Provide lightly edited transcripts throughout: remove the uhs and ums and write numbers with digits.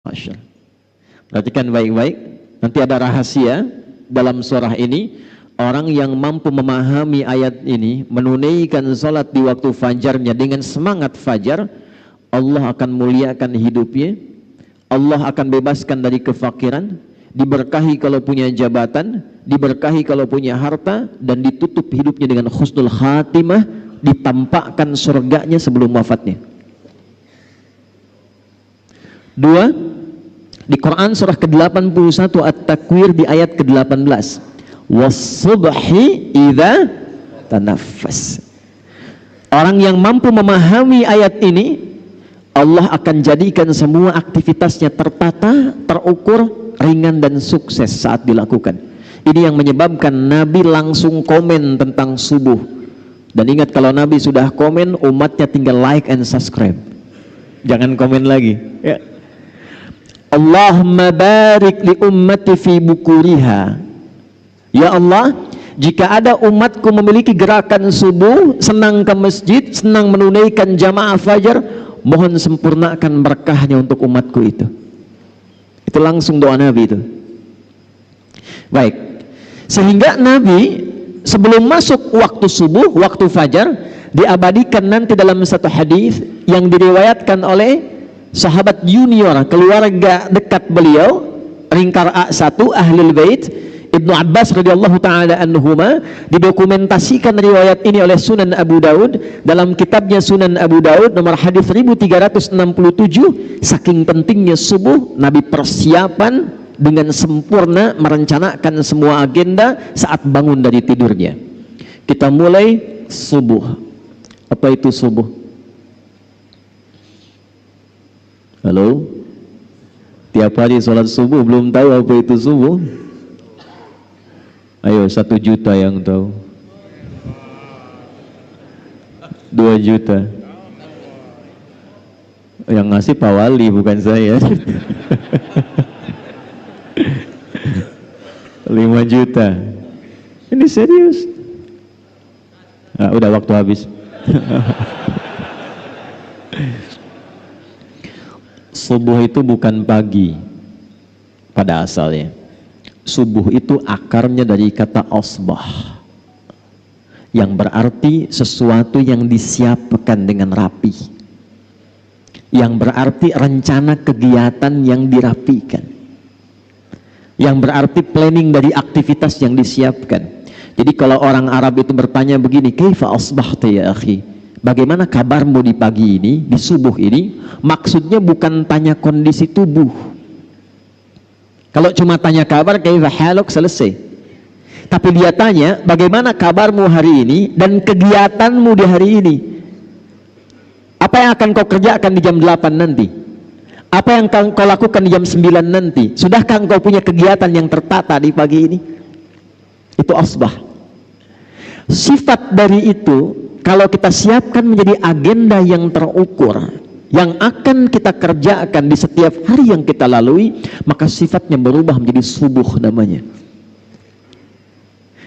Masya Allah. Perhatikan baik-baik, nanti ada rahasia dalam surah ini. Orang yang mampu memahami ayat ini, menunaikan salat di waktu fajarnya dengan semangat fajar, Allah akan muliakan hidupnya, Allah akan bebaskan dari kefakiran, diberkahi kalau punya jabatan, diberkahi kalau punya harta, dan ditutup hidupnya dengan husnul khatimah, ditampakkan surganya sebelum wafatnya. Dua, di Quran surah ke-81 At-Takwir di ayat ke-18, was-subhi idza tanaffas. Orang yang mampu memahami ayat ini, Allah akan jadikan semua aktivitasnya tertata, terukur, ringan dan sukses saat dilakukan. Ini yang menyebabkan Nabi langsung komen tentang subuh. Dan ingat, kalau Nabi sudah komen, umatnya tinggal like and subscribe. Jangan komen lagi ya. Allahumma barik li ummati fi bukuriha. Ya Allah, jika ada umatku memiliki gerakan subuh, senang ke masjid, senang menunaikan jamaah fajar, mohon sempurnakan berkahnya untuk umatku itu. Itu langsung doa Nabi itu. Baik, sehingga Nabi sebelum masuk waktu subuh, waktu fajar, diabadikan nanti dalam satu hadis yang diriwayatkan oleh sahabat junior, keluarga dekat beliau, ringkar A1 Ahlul Bait, Ibnu Abbas radhiyallahu taala anhuma. Didokumentasikan riwayat ini oleh Sunan Abu Daud dalam kitabnya Sunan Abu Daud nomor hadis 1367. Saking pentingnya subuh, Nabi persiapan dengan sempurna, merencanakan semua agenda saat bangun dari tidurnya. Kita mulai subuh. Apa itu subuh? Halo? Tiap hari sholat subuh belum tahu apa itu subuh? Ayo, 1 juta yang tahu. 2 juta. Yang ngasih Pak Wali, bukan saya. 5 juta. Ini serius. Nah, udah waktu habis. Subuh itu bukan pagi pada asalnya. Subuh itu akarnya dari kata asbah, yang berarti sesuatu yang disiapkan dengan rapi, yang berarti rencana kegiatan yang dirapikan, yang berarti planning dari aktivitas yang disiapkan. Jadi kalau orang Arab itu bertanya begini, kaifa asbahta ya akhi, bagaimana kabarmu di pagi ini, di subuh ini, maksudnya bukan tanya kondisi tubuh. Kalau cuma tanya kabar, kaifa haluk, selesai. Tapi dia tanya, bagaimana kabarmu hari ini dan kegiatanmu di hari ini? Apa yang akan kau kerjakan di jam 8 nanti? Apa yang kau lakukan di jam 9 nanti? Sudahkah engkau punya kegiatan yang tertata di pagi ini? Itu asbah. Sifat dari itu, kalau kita siapkan menjadi agenda yang terukur, yang akan kita kerjakan di setiap hari yang kita lalui, maka sifatnya berubah menjadi subuh namanya.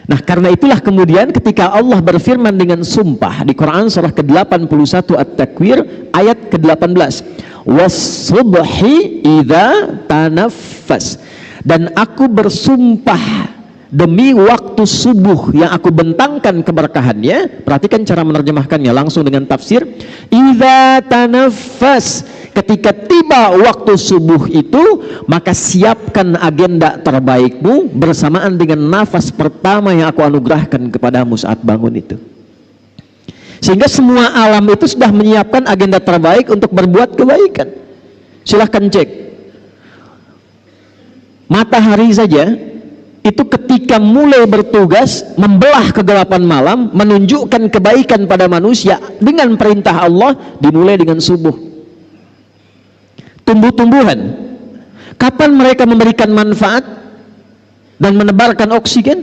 Nah, karena itulah kemudian ketika Allah berfirman dengan sumpah di Quran surah ke-81 At-Takwir ayat ke-18, was-subhi idza tanaffas, dan aku bersumpah demi waktu subuh yang aku bentangkan keberkahannya. Perhatikan cara menerjemahkannya langsung dengan tafsir. Idza tanaffas, ketika tiba waktu subuh itu, maka siapkan agenda terbaikmu bersamaan dengan nafas pertama yang aku anugerahkan kepadamu saat bangun itu. Sehingga semua alam itu sudah menyiapkan agenda terbaik untuk berbuat kebaikan. Silahkan cek matahari saja, itu ketika mulai bertugas membelah kegelapan malam, menunjukkan kebaikan pada manusia dengan perintah Allah, dimulai dengan subuh. Tumbuh-tumbuhan, kapan mereka memberikan manfaat dan menebarkan oksigen?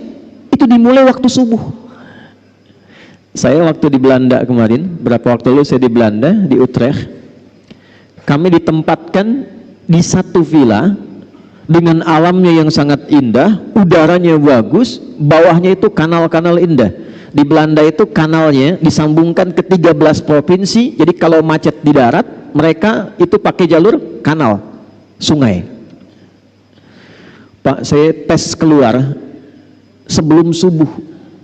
Itu dimulai waktu subuh. Saya waktu di Belanda kemarin, berapa waktu lalu saya di Belanda, di Utrecht, kami ditempatkan di satu villa dengan alamnya yang sangat indah, udaranya bagus, bawahnya itu kanal-kanal indah. Di Belanda itu kanalnya disambungkan ke 13 provinsi, jadi kalau macet di darat, mereka itu pakai jalur kanal. sungai. Pak, saya tes keluar sebelum subuh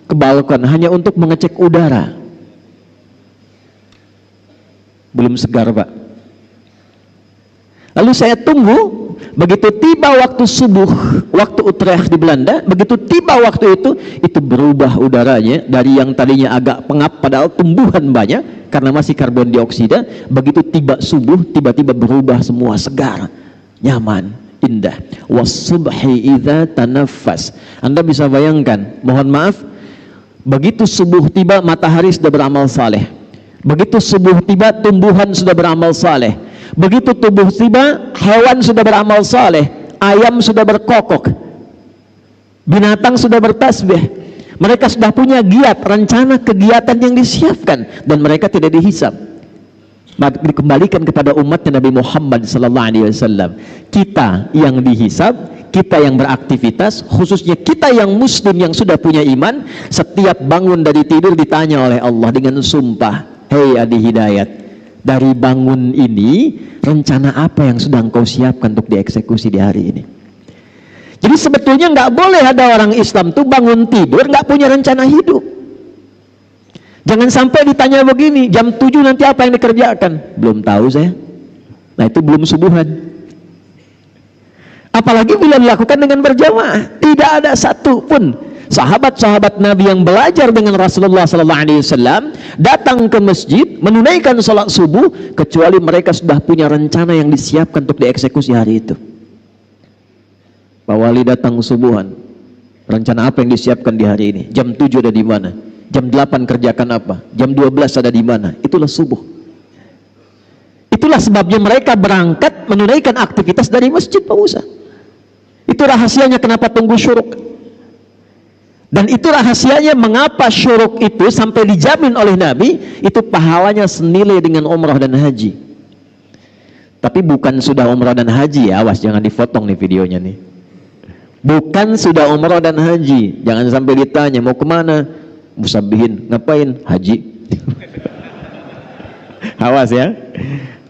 ke balkon hanya untuk mengecek udara. Belum segar, Pak. Lalu saya tunggu, begitu tiba waktu subuh, waktu Utrecht di Belanda, begitu tiba waktu itu berubah udaranya dari yang tadinya agak pengap padahal tumbuhan banyak karena masih karbon dioksida. Begitu tiba subuh, tiba-tiba berubah semua, segar, nyaman, indah. Was-subhi idza tanaffas. Anda bisa bayangkan, mohon maaf, begitu subuh tiba matahari sudah beramal saleh. Begitu subuh tiba tumbuhan sudah beramal saleh. Begitu tubuh tiba hewan sudah beramal saleh, ayam sudah berkokok, binatang sudah bertasbih. Mereka sudah punya giat, rencana kegiatan yang disiapkan, dan mereka tidak dihisab. Dikembalikan kepada umatnya Nabi Muhammad SAW. Kita yang dihisab, kita yang beraktivitas, khususnya kita yang muslim yang sudah punya iman, setiap bangun dari tidur ditanya oleh Allah dengan sumpah, hei Adi Hidayat, dari bangun ini rencana apa yang sudah engkau siapkan untuk dieksekusi di hari ini? Jadi sebetulnya nggak boleh ada orang Islam tuh bangun tidur nggak punya rencana hidup. Jangan sampai ditanya begini, jam 7 nanti apa yang dikerjakan? Belum tahu saya. Nah itu belum subuhan. Apalagi bila dilakukan dengan berjamaah, tidak ada satu pun sahabat-sahabat Nabi yang belajar dengan Rasulullah SAW datang ke masjid menunaikan salat subuh kecuali mereka sudah punya rencana yang disiapkan untuk dieksekusi hari itu. Pak Wali datang subuhan, rencana apa yang disiapkan di hari ini? Jam 7 ada di mana? Jam 8 kerjakan apa? Jam 12 ada di mana? Itulah subuh. Itulah sebabnya mereka berangkat menunaikan aktivitas dari masjid, Pak Musa. Itu rahasianya kenapa tunggu syuruk. Dan itu rahasianya mengapa syuruk itu sampai dijamin oleh Nabi, itu pahalanya senilai dengan umrah dan haji. Tapi bukan sudah umrah dan haji ya, awas jangan dipotong nih videonya nih. Bukan sudah umrah dan haji, jangan sampai ditanya mau kemana, musabihin, ngapain? Haji. Awas ya,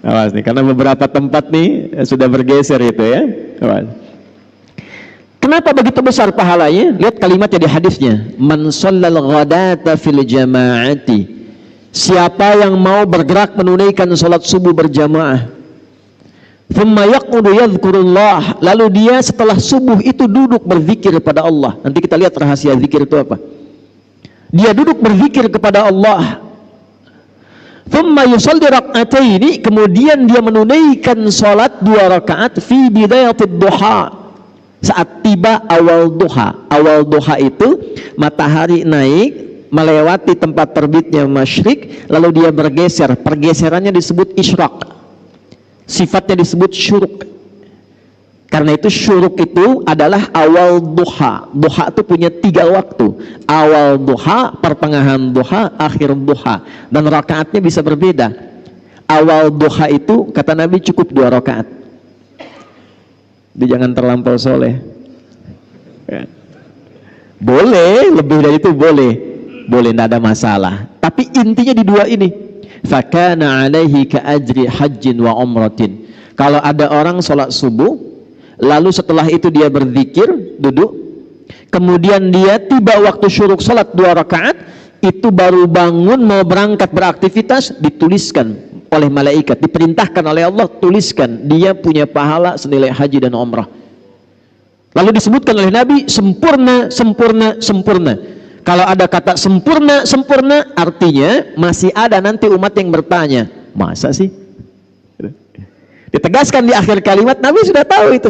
awas nih, karena beberapa tempat nih sudah bergeser itu ya, awas. Kenapa begitu besar pahalanya? Lihat kalimatnya di hadisnya. Man shallal ghadata fil jama'ati. Siapa yang mau bergerak menunaikan salat subuh berjamaah. Thumma yaqudu yadhkurullah. Lalu dia setelah subuh itu duduk berzikir kepada Allah. Nanti kita lihat rahasia zikir itu apa. Dia duduk berzikir kepada Allah. Thumma yusalli rak'ataini. Kemudian dia menunaikan salat 2 rakaat fi bidayatid duha. Saat tiba awal duha. Awal duha itu matahari naik melewati tempat terbitnya masyrik, lalu dia bergeser. Pergeserannya disebut isyraq. Sifatnya disebut syuruk. Karena itu syuruk itu adalah awal duha. Duha itu punya 3 waktu. Awal duha, pertengahan duha, akhir duha. Dan rakaatnya bisa berbeda. Awal duha itu kata Nabi cukup 2 rakaat. Dia jangan terlampau soleh ya. Boleh lebih dari itu, boleh, tidak ada masalah, tapi intinya di 2 ini. Fakana alaihi ka ajri hajjin wa umratin. Kalau ada orang sholat subuh lalu setelah itu dia berzikir, duduk, kemudian dia tiba waktu syuruk sholat 2 rakaat, itu baru bangun mau berangkat beraktivitas, dituliskan oleh malaikat, diperintahkan oleh Allah, tuliskan dia punya pahala senilai haji dan umrah. Lalu disebutkan oleh Nabi sempurna, sempurna, sempurna. Kalau ada kata sempurna, sempurna, artinya masih ada nanti umat yang bertanya, masa sih? Ditegaskan di akhir kalimat, Nabi sudah tahu itu.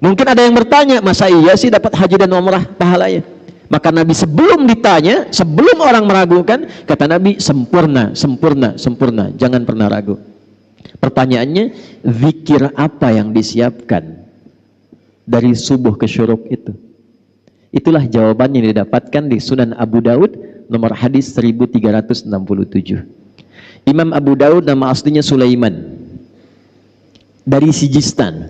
Mungkin ada yang bertanya, masa iya sih dapat haji dan umrah pahalanya? Maka Nabi sebelum ditanya, sebelum orang meragukan, kata Nabi sempurna, sempurna, sempurna. Jangan pernah ragu. Pertanyaannya, zikir apa yang disiapkan dari subuh ke syuruk itu? Itulah jawaban yang didapatkan di Sunan Abu Daud nomor hadis 1367. Imam Abu Daud nama aslinya Sulaiman dari Sijistan,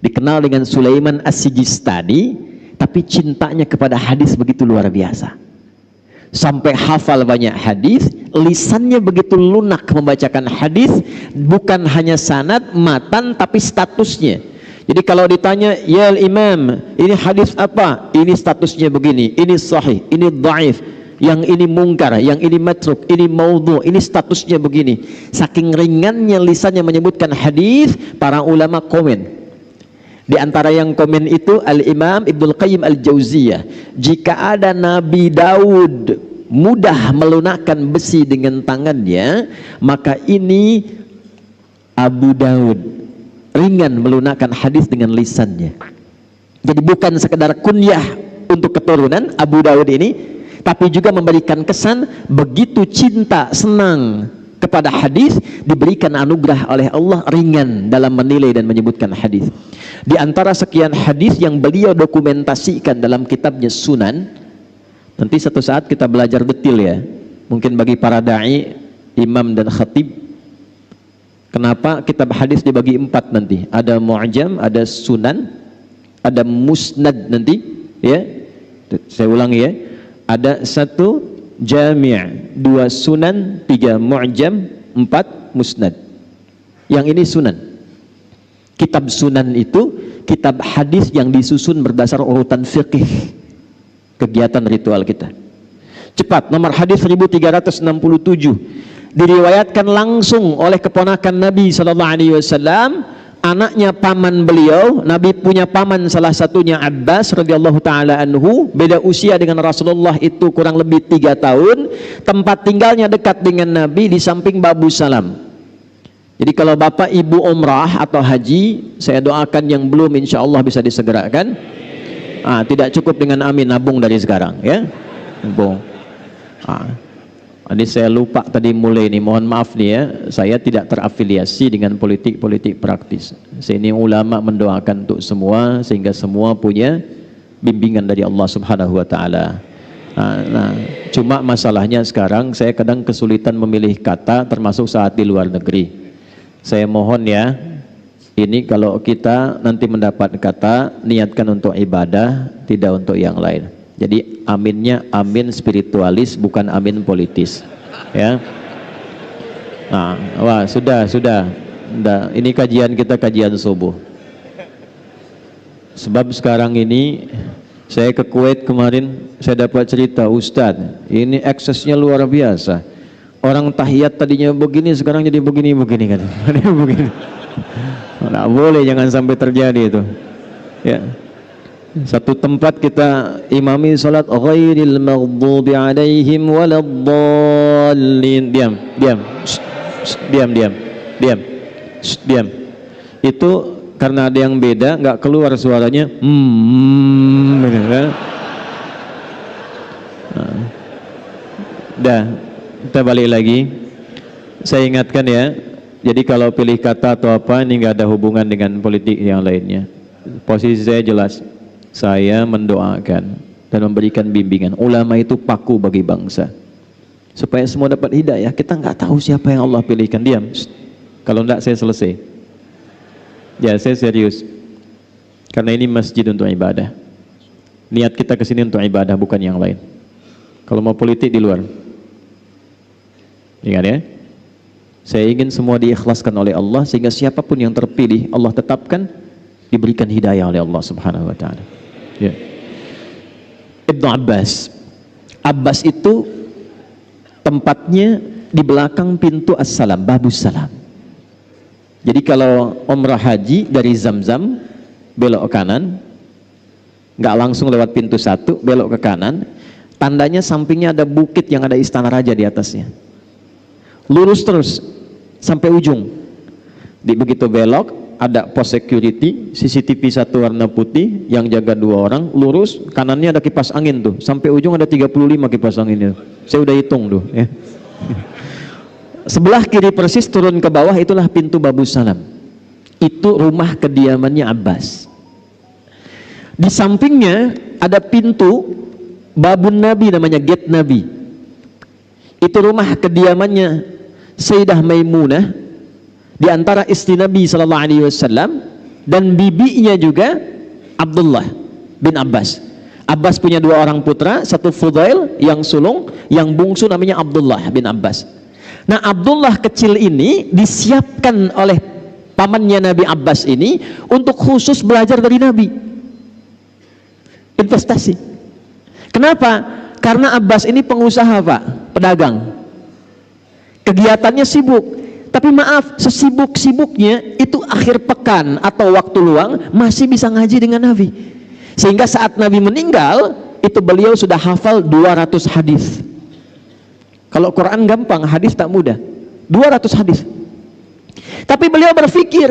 dikenal dengan Sulaiman As-Sijistani. Tapi cintanya kepada hadis begitu luar biasa, sampai hafal banyak hadis, lisannya begitu lunak membacakan hadis, bukan hanya sanad, matan, tapi statusnya. Jadi kalau ditanya, ya imam, ini hadis apa? Ini statusnya begini, ini sahih, ini dhaif, yang ini mungkar, yang ini matruk, ini maudhu, ini statusnya begini. Saking ringannya lisannya menyebutkan hadis, para ulama komen. Di antara yang komen itu Al-Imam Ibnul Qayyim Al-Jauziyah, jika ada Nabi Daud mudah melunakkan besi dengan tangannya, maka ini Abu Daud ringan melunakkan hadis dengan lisannya. Jadi bukan sekedar kunyah untuk keturunan Abu Daud ini, tapi juga memberikan kesan begitu cinta, senang kepada hadis, diberikan anugerah oleh Allah ringan dalam menilai dan menyebutkan hadis. Di antara sekian hadis yang beliau dokumentasikan dalam kitabnya Sunan, nanti satu saat kita belajar detail ya, mungkin bagi para da'i, imam dan khatib. Kenapa kitab hadis dibagi 4 nanti? Ada mu'jam, ada sunan, ada musnad nanti, ya. Saya ulangi ya. Ada 1 jami', 2 sunan, 3 mu'jam, 4 musnad. Yang ini sunan. Kitab sunan itu kitab hadis yang disusun berdasar urutan fikih kegiatan ritual kita. Cepat, nomor hadis 1367. Diriwayatkan langsung oleh keponakan Nabi SAW, anaknya paman beliau. Nabi punya paman, salah satunya Abbas radhiyallahu taala anhu, beda usia dengan Rasulullah itu kurang lebih 3 tahun. Tempat tinggalnya dekat dengan Nabi, di samping Babu Salam. Jadi kalau bapak ibu umrah atau haji, saya doakan yang belum insya Allah bisa disegerakan. Tidak cukup dengan amin, nabung dari sekarang ya, nabung. Ini saya lupa tadi mulai nih, mohon maaf nih ya, saya tidak terafiliasi dengan politik praktis. Ini ulama mendoakan untuk semua sehingga semua punya bimbingan dari Allah Subhanahu wa taala. Cuma masalahnya sekarang saya kadang kesulitan memilih kata, termasuk saat di luar negeri. Saya mohon ya, ini kalau kita nanti mendapat kata, niatkan untuk ibadah, tidak untuk yang lain. Jadi aminnya amin spiritualis, bukan amin politis, ya. Wah sudah. Ini kajian kita kajian subuh. Sebab sekarang ini saya ke Kuwait kemarin, saya dapat cerita, Ustadz, ini eksesnya luar biasa. Orang tahiyat tadinya begini, sekarang jadi begini kan? Begini. Nggak boleh, jangan sampai terjadi itu. Ya. Satu tempat kita imami salat ghairil maghdubi alaihim waladdallin. Diam. Diam. Itu karena ada yang beda, nggak keluar suaranya. Gitu kan? Kita balik lagi. Saya ingatkan ya. Jadi kalau pilih kata atau apa, ini nggak ada hubungan dengan politik yang lainnya. Posisi saya jelas. Saya mendoakan dan memberikan bimbingan. Ulama itu paku bagi bangsa. Supaya semua dapat hidayah. Kita nggak tahu siapa yang Allah pilihkan. Diam. Kalau enggak saya selesai. Ya, saya serius. Karena ini masjid untuk ibadah. Niat kita kesini untuk ibadah, bukan yang lain. Kalau mau politik di luar. Ingat ya. Saya ingin semua diikhlaskan oleh Allah sehingga siapapun yang terpilih Allah tetapkan diberikan hidayah oleh Allah Subhanahu wa taala. Ya. Ibnu Abbas. Abbas itu tempatnya di belakang pintu As-Salam, Babus Salam. Jadi kalau umrah haji dari Zamzam belok ke kanan, nggak langsung lewat pintu 1, belok ke kanan, tandanya sampingnya ada bukit yang ada istana raja di atasnya. Lurus terus sampai ujung. Begitu belok ada pos security, CCTV 1 warna putih yang jaga 2 orang, lurus kanannya ada kipas angin tuh, sampai ujung ada 35 kipas angin itu. Saya udah hitung tuh ya. Sebelah kiri persis turun ke bawah itulah pintu Babus Salam. Itu rumah kediamannya Abbas. Di sampingnya ada pintu Babun Nabi, namanya Gate Nabi. Itu rumah kediamannya Sayyidah Maimunah, di antara istri Nabi sallallahu alaihi wasallam, dan bibinya juga Abdullah bin Abbas. Abbas punya 2 orang putra, satu Fudail yang sulung, yang bungsu namanya Abdullah bin Abbas. Nah, Abdullah kecil ini disiapkan oleh pamannya Nabi Abbas ini untuk khusus belajar dari Nabi. Investasi. Kenapa? Karena Abbas ini pengusaha, Pak, pedagang. Kegiatannya sibuk. Tapi maaf, sesibuk-sibuknya itu akhir pekan atau waktu luang masih bisa ngaji dengan Nabi. Sehingga saat Nabi meninggal, itu beliau sudah hafal 200 hadis. Kalau Quran gampang, hadis tak mudah. 200 hadis. Tapi beliau berpikir,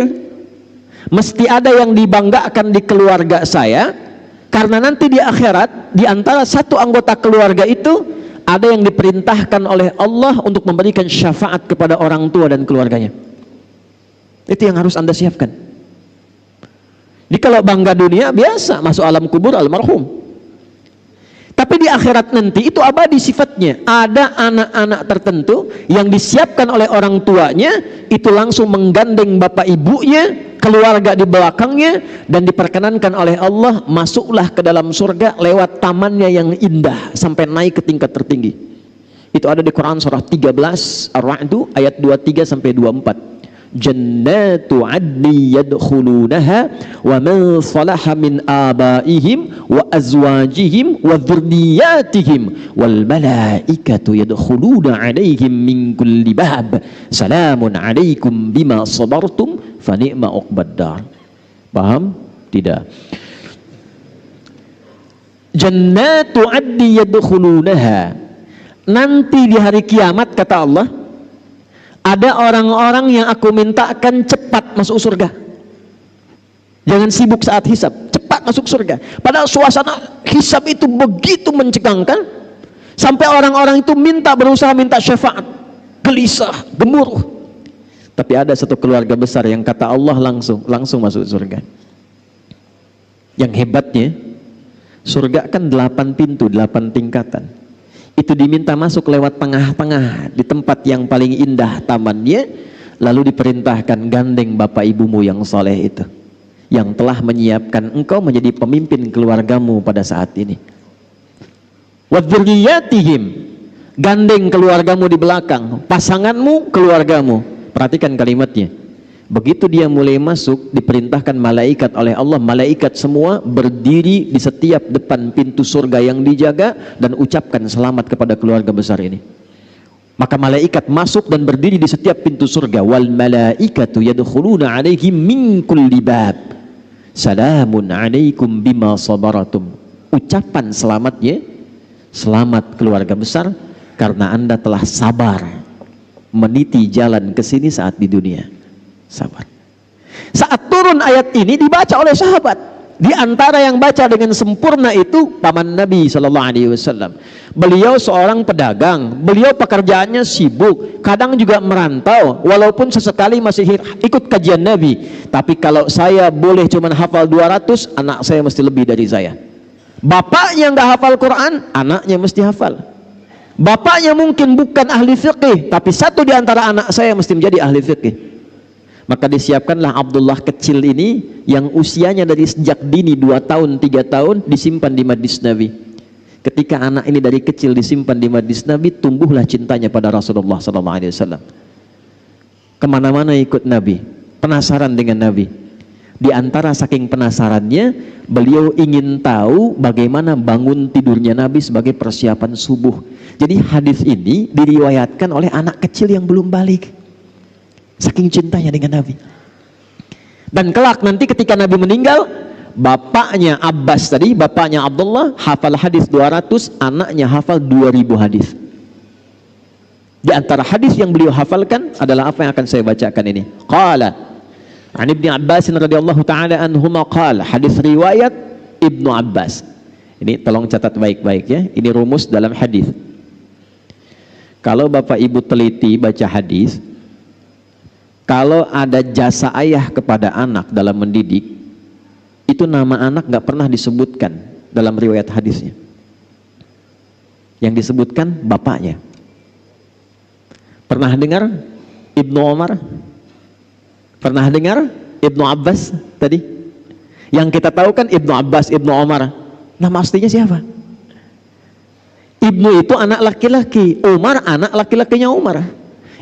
mesti ada yang dibanggakan di keluarga saya, karena nanti di akhirat, di antara satu anggota keluarga itu, ada yang diperintahkan oleh Allah untuk memberikan syafaat kepada orang tua dan keluarganya. Itu yang harus Anda siapkan. Jadi kalau bangga dunia, biasa, masuk alam kubur almarhum. Tapi di akhirat nanti itu abadi sifatnya. Ada anak-anak tertentu yang disiapkan oleh orang tuanya, itu langsung menggandeng bapak ibunya, keluarga di belakangnya, dan diperkenankan oleh Allah, masuklah ke dalam surga lewat tamannya yang indah sampai naik ke tingkat tertinggi. Itu ada di Quran surah 13 Ar-Ra'd ayat 23 sampai 24. Jannatu adni yadkhulunaha wa man salaha min abaihim wa azwajihim wa dhurriyyatihim wal malaikatu yadkhuluna alaihim min kulli bab salamun alaikum bima sabartum fa ni'ma uqbaddar. Paham? Tidak. Jannatu adni yadkhulunaha, nanti di hari kiamat kata Allah, ada orang-orang yang aku mintakan cepat masuk surga. Jangan sibuk saat hisab, cepat masuk surga. Padahal suasana hisab itu begitu mencegangkan, sampai orang-orang itu berusaha minta syafaat, gelisah, gemuruh. Tapi ada satu keluarga besar yang kata Allah langsung masuk surga. Yang hebatnya, surga kan 8 pintu, 8 tingkatan. Itu diminta masuk lewat tengah-tengah, di tempat yang paling indah tamannya, lalu diperintahkan gandeng bapak ibumu yang soleh itu, yang telah menyiapkan engkau menjadi pemimpin keluargamu pada saat ini. Wa dzurriyyatihim, gandeng keluargamu di belakang, pasanganmu, keluargamu. Perhatikan kalimatnya. Begitu dia mulai masuk, diperintahkan malaikat oleh Allah, malaikat semua berdiri di setiap depan pintu surga yang dijaga dan ucapkan selamat kepada keluarga besar ini. Maka malaikat masuk dan berdiri di setiap pintu surga. Wal malaikatu yadkhuluna alaihim min kulli bab salamun alaikum bima sabaratum. Ucapan selamatnya, selamat keluarga besar karena Anda telah sabar meniti jalan ke sini saat di dunia. Sabar. Saat turun ayat ini dibaca oleh sahabat. Di antara yang baca dengan sempurna itu paman Nabi Shallallahu Alaihi Wasallam. Beliau seorang pedagang. Beliau pekerjaannya sibuk. Kadang juga merantau. Walaupun sesekali masih ikut kajian Nabi. Tapi kalau saya boleh cuman hafal 200, anak saya mesti lebih dari saya. Bapaknya nggak hafal Quran, anaknya mesti hafal. Bapaknya mungkin bukan ahli fiqih, tapi satu di antara anak saya mesti menjadi ahli fiqih. Maka disiapkanlah Abdullah kecil ini yang usianya dari sejak dini 2 tahun 3 tahun disimpan di majlis Nabi. Ketika anak ini dari kecil disimpan di majlis Nabi, tumbuhlah cintanya pada Rasulullah SAW. Kemana-mana ikut Nabi, penasaran dengan Nabi. Di antara saking penasarannya, beliau ingin tahu bagaimana bangun tidurnya Nabi sebagai persiapan subuh. Jadi hadis ini diriwayatkan oleh anak kecil yang belum balik. Saking cintanya dengan Nabi. Dan kelak nanti ketika Nabi meninggal, bapaknya Abbas tadi, bapaknya Abdullah hafal hadis 200, anaknya hafal 2000 hadis. Di antara hadis yang beliau hafalkan adalah apa yang akan saya bacakan ini. Qala an Ibnu Abbas radhiyallahu taala anhuma qala, hadis riwayat Ibnu Abbas. Ini tolong catat baik-baik ya. Ini rumus dalam hadis. Kalau Bapak Ibu teliti baca hadis, kalau ada jasa ayah kepada anak dalam mendidik, itu nama anak nggak pernah disebutkan dalam riwayat hadisnya. Yang disebutkan bapaknya. Pernah dengar Ibnu Umar? Pernah dengar Ibnu Abbas tadi? Yang kita tahu kan Ibnu Abbas, Ibnu Umar. Nama aslinya siapa? Ibnu itu anak laki-laki, Umar anak laki-lakinya Umar.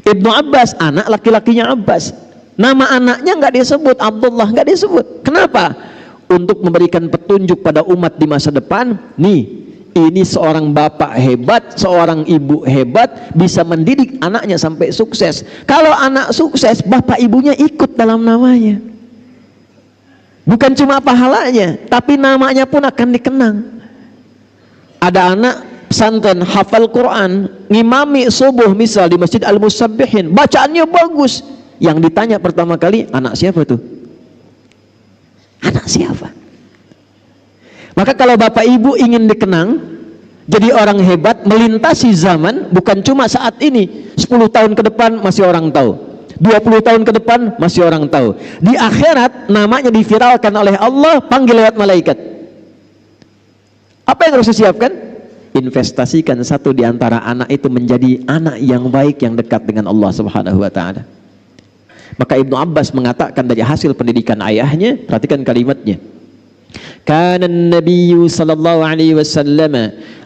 Ibnu Abbas anak laki-lakinya Abbas. Nama anaknya nggak disebut Abdullah, nggak disebut. Kenapa? Untuk memberikan petunjuk pada umat di masa depan. Nih, ini seorang bapak hebat, seorang ibu hebat, bisa mendidik anaknya sampai sukses. Kalau anak sukses, bapak ibunya ikut dalam namanya. Bukan cuma pahalanya, tapi namanya pun akan dikenang. Ada anak pesantren hafal Quran, ngimami subuh misal di Masjid Al-Musabbihin, bacaannya bagus. Yang ditanya pertama kali, anak siapa tuh? Anak siapa? Maka kalau bapak ibu ingin dikenang, jadi orang hebat, melintasi zaman, bukan cuma saat ini, 10 tahun ke depan masih orang tahu, 20 tahun ke depan masih orang tahu. Di akhirat namanya diviralkan oleh Allah, panggil lewat malaikat. Apa yang harus disiapkan? Investasikan satu di antara anak itu menjadi anak yang baik, yang dekat dengan Allah Subhanahu wa ta'ala. Maka Ibnu Abbas mengatakan dari hasil pendidikan ayahnya, perhatikan kalimatnya. Kana Nabiyyu sallallahu alaihi wasallam,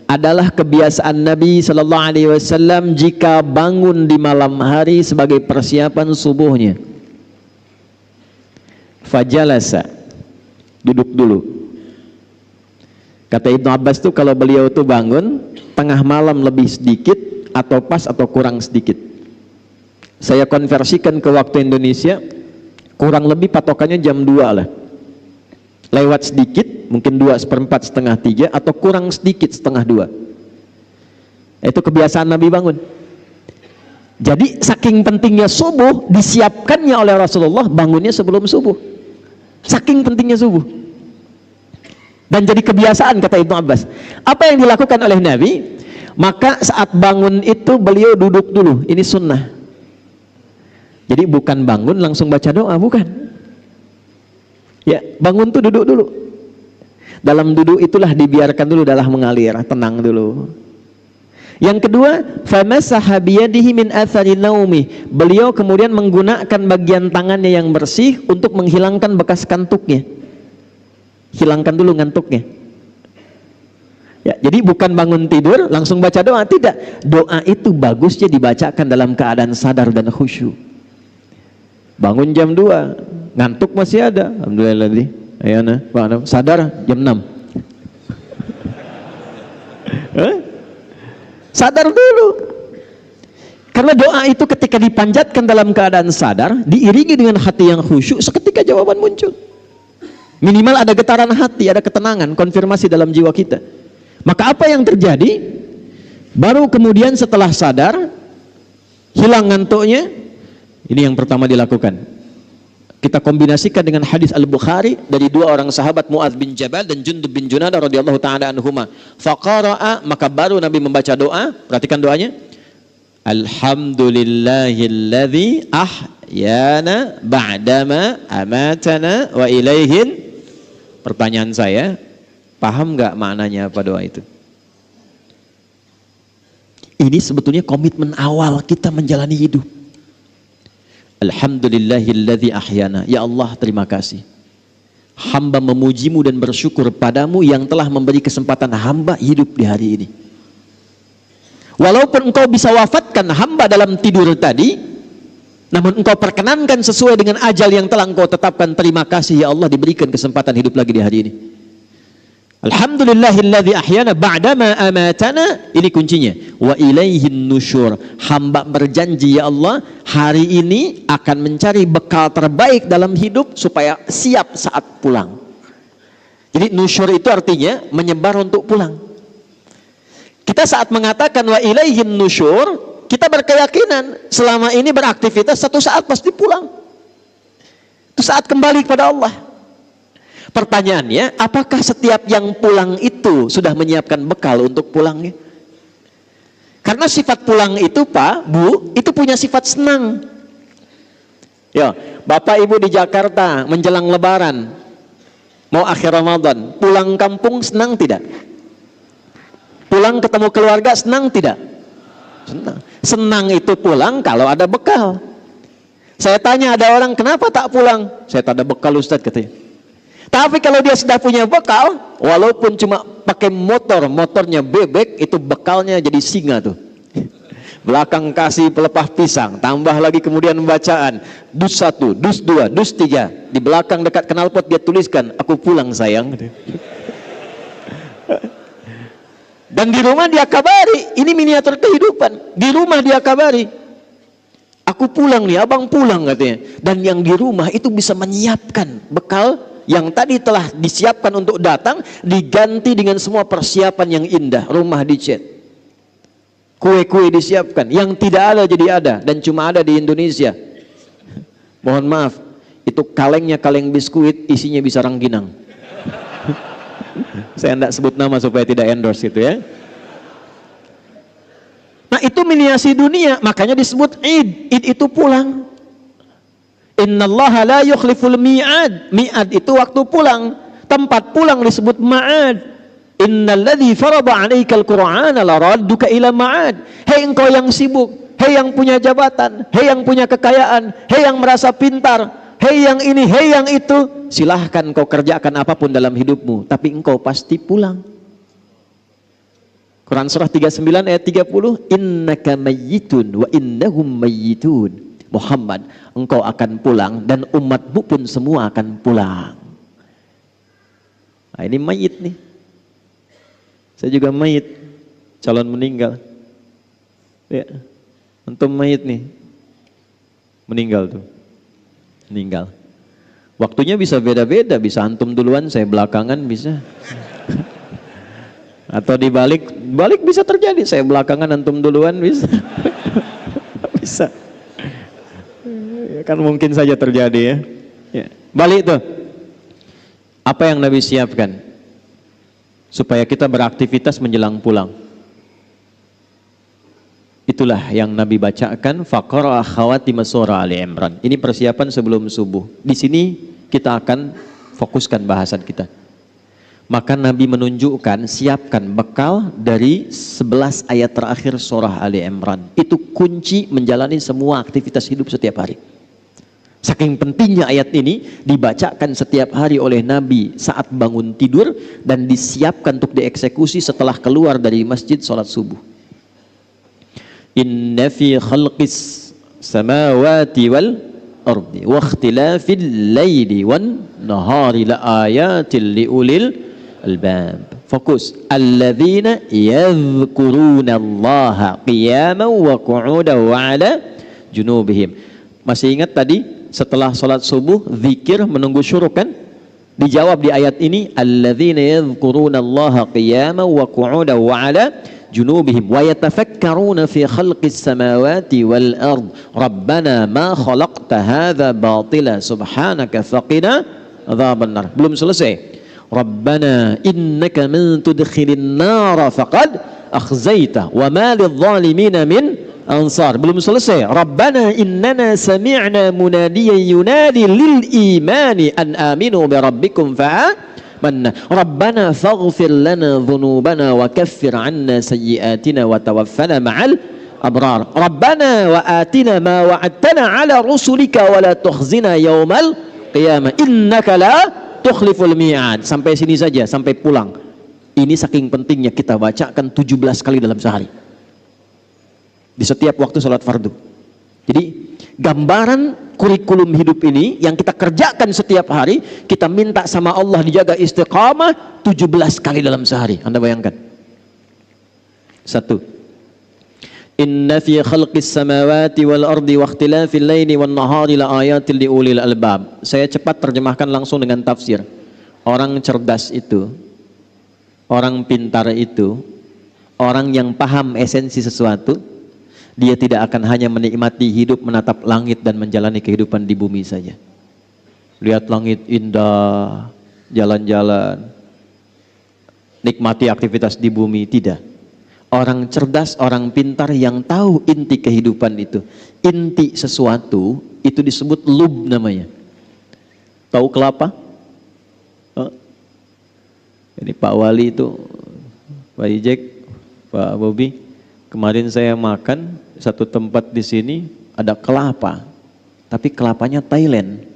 adalah kebiasaan Nabi sallallahu alaihi wasallam jika bangun di malam hari sebagai persiapan subuhnya. Fajalasa, duduk dulu. Kata Ibnu Abbas tuh kalau beliau tuh bangun tengah malam lebih sedikit atau pas atau kurang sedikit. Saya konversikan ke waktu Indonesia, kurang lebih patokannya jam 2 lah. Lewat sedikit, mungkin 2/4, setengah 3, atau kurang sedikit setengah 2. Itu kebiasaan Nabi bangun. Jadi saking pentingnya subuh, disiapkannya oleh Rasulullah bangunnya sebelum subuh. Saking pentingnya subuh. Dan jadi kebiasaan, kata Ibnu Abbas. Apa yang dilakukan oleh Nabi? Maka saat bangun itu beliau duduk dulu. Ini sunnah. Jadi bukan bangun langsung baca doa, bukan. Ya, bangun tuh duduk dulu. Dalam duduk itulah dibiarkan dulu darah mengalir, tenang dulu. Yang kedua, famasaha biyadihi min athari naumi. Beliau kemudian menggunakan bagian tangannya yang bersih untuk menghilangkan bekas kantuknya. Hilangkan dulu ngantuknya. Ya, jadi bukan bangun tidur langsung baca doa, tidak. Doa itu bagusnya dibacakan dalam keadaan sadar dan khusyuk. Bangun jam 2, ngantuk masih ada. Alhamdulillah nih. Ayana, sadar jam 6. Sadar dulu. Karena doa itu ketika dipanjatkan dalam keadaan sadar, diiringi dengan hati yang khusyuk, seketika jawaban muncul. Minimal ada getaran hati, ada ketenangan, konfirmasi dalam jiwa kita. Maka apa yang terjadi? Baru kemudian setelah sadar, hilang ngantuknya. Ini yang pertama dilakukan. Kita kombinasikan dengan hadis Al-Bukhari dari dua orang sahabat, Mu'adz bin Jabal dan Jundub bin Junadah radhiyallahu ta'ala anhuma. Faqara'a, maka baru Nabi membaca doa. Perhatikan doanya. Alhamdulillahilladzi ahyana ba'dama amatana wa ilaihin. Pertanyaan saya, paham nggak maknanya apa doa itu? Ini sebetulnya komitmen awal kita menjalani hidup. Alhamdulillahilladzi ahyana. Ya Allah, terima kasih. Hamba memujimu dan bersyukur padamu yang telah memberi kesempatan hamba hidup di hari ini. Walaupun engkau bisa wafatkan hamba dalam tidur tadi, namun engkau perkenankan sesuai dengan ajal yang telah engkau tetapkan. Terima kasih ya Allah, diberikan kesempatan hidup lagi di hari ini. Alhamdulillahilladzi ahyana ba'dama amatana. Ini kuncinya. Wa ilaihin nusyur. Hamba berjanji ya Allah, hari ini akan mencari bekal terbaik dalam hidup supaya siap saat pulang. Jadi nusyur itu artinya menyebar untuk pulang. Kita saat mengatakan wa ilaihin nusyur, kita berkeyakinan selama ini beraktivitas, satu saat pasti pulang. Itu saat kembali kepada Allah. Pertanyaannya, apakah setiap yang pulang itu sudah menyiapkan bekal untuk pulangnya? Karena sifat pulang itu Pak, Bu, itu punya sifat senang. Ya, Bapak Ibu di Jakarta menjelang Lebaran, mau akhir Ramadan, pulang kampung senang tidak? Pulang ketemu keluarga senang tidak? Senang. Senang itu pulang kalau ada bekal. Saya tanya ada orang, kenapa tak pulang? Saya tak ada bekal Ustadz, katanya. Tapi kalau dia sudah punya bekal, walaupun cuma pakai motor, motornya bebek, itu bekalnya jadi singa tuh. belakang kasih pelepah pisang, tambah lagi kemudian bacaan, dus 1, dus 2, dus 3, di belakang dekat knalpot dia tuliskan, aku pulang sayang. Dan di rumah dia kabari, ini miniatur kehidupan, di rumah dia kabari, aku pulang nih, abang pulang katanya. Dan yang di rumah itu bisa menyiapkan bekal yang tadi telah disiapkan untuk datang, diganti dengan semua persiapan yang indah. Rumah dicat, kue-kue disiapkan, yang tidak ada jadi ada, dan cuma ada di Indonesia. Mohon maaf, itu kalengnya kaleng biskuit, isinya bisa rangginang. Saya tidak sebut nama supaya tidak endorse itu ya. Nah itu miniasi dunia, makanya disebut Id. Id itu pulang. Innallaha la yukhliful mi'ad. Mi'ad itu waktu pulang. Tempat pulang disebut ma'ad. Innalladzi farada 'alaikal qur'ana laradduka ila ma'ad. Hei engkau yang sibuk, hei yang punya jabatan, hei yang punya kekayaan, hei yang merasa pintar, hei yang ini, hei yang itu, silahkan kau kerjakan apapun dalam hidupmu, tapi engkau pasti pulang. Quran surah 39 ayat 30, innaka mayyitun wa innahum mayyitun. Muhammad, engkau akan pulang dan umatmu pun semua akan pulang. Nah, ini mayit nih. Saya juga mayit, calon meninggal. Ya, antum mayit nih, meninggal tuh, meninggal. Waktunya bisa beda-beda, bisa antum duluan, saya belakangan bisa. Atau dibalik bisa terjadi, saya belakangan antum duluan bisa. Bisa. Ya, kan mungkin saja terjadi ya. Ya. Balik tuh. Apa yang Nabi siapkan supaya kita beraktivitas menjelang pulang? Itulah yang Nabi bacakan, faqara khawatim surah Ali Imran. Ini persiapan sebelum subuh. Di sini kita akan fokuskan bahasan kita. Maka Nabi menunjukkan, siapkan bekal dari 11 ayat terakhir surah Ali Imran. Itu kunci menjalani semua aktivitas hidup setiap hari. Saking pentingnya ayat ini dibacakan setiap hari oleh Nabi saat bangun tidur dan disiapkan untuk dieksekusi setelah keluar dari masjid sholat subuh. Inna fi khalqis samawati wal ardi wa ikhtilafil laili wan nahari la ayatil liulil albab. Fokus. Alladzina yadhkuruna Allaha qiyaman wa qu'udan wa ala junubihim. Masih ingat tadi setelah sholat subuh zikir menunggu syuruk kan? Dijawab di ayat ini, alladzina yadhkuruna Allaha qiyaman wa qu'udan wa ala junubihim wa yatafakkaruna fi khalqis samawati wal ard rabbana ma khalaqta hadza batila subhanaka faqina adzabannar. Belum selesai. Rabbana innaka man tudkhilin nara faqad akhzaita wa ma lidh-dhalimina min ansar. Belum selesai. Rabbana innana sami'na munadiyan yunadi lil imani an aminu bi rabbikum fa'amanna. Rabbana faghfir lana dhunubana wa kaffir 'anna sayyi'atina wa tawaffana ma'al abrar. Rabbana wa atina ma wa'adtana 'ala rusulika wa la tukhzina yaumal qiyamah innaka la tukhliful mi'ad. Sampai sini saja, sampai pulang. Ini saking pentingnya kita bacakan 17 kali dalam sehari. Di setiap waktu sholat fardu. Jadi gambaran kurikulum hidup ini yang kita kerjakan setiap hari, kita minta sama Allah dijaga istiqamah 17 kali dalam sehari. Anda bayangkan. 1. Inna fi khalqis samawati wal ardi wa ikhtilafil laili wan nahari la ayatil liulil albab. Saya cepat terjemahkan langsung dengan tafsir. Orang cerdas itu, orang pintar itu, orang yang paham esensi sesuatu, dia tidak akan hanya menikmati hidup, menatap langit dan menjalani kehidupan di bumi saja. Lihat langit indah, jalan-jalan, nikmati aktivitas di bumi, tidak. Orang cerdas, orang pintar yang tahu inti kehidupan itu. Inti sesuatu itu disebut lub namanya. Tahu kelapa? Oh. Ini Pak Wali itu, Pak Ijek, Pak Bobi. Kemarin saya makan satu tempat di sini ada kelapa, tapi kelapanya Thailand.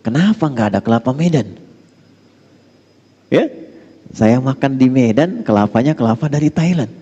Kenapa nggak ada kelapa Medan? Ya, saya makan di Medan, kelapanya kelapa dari Thailand.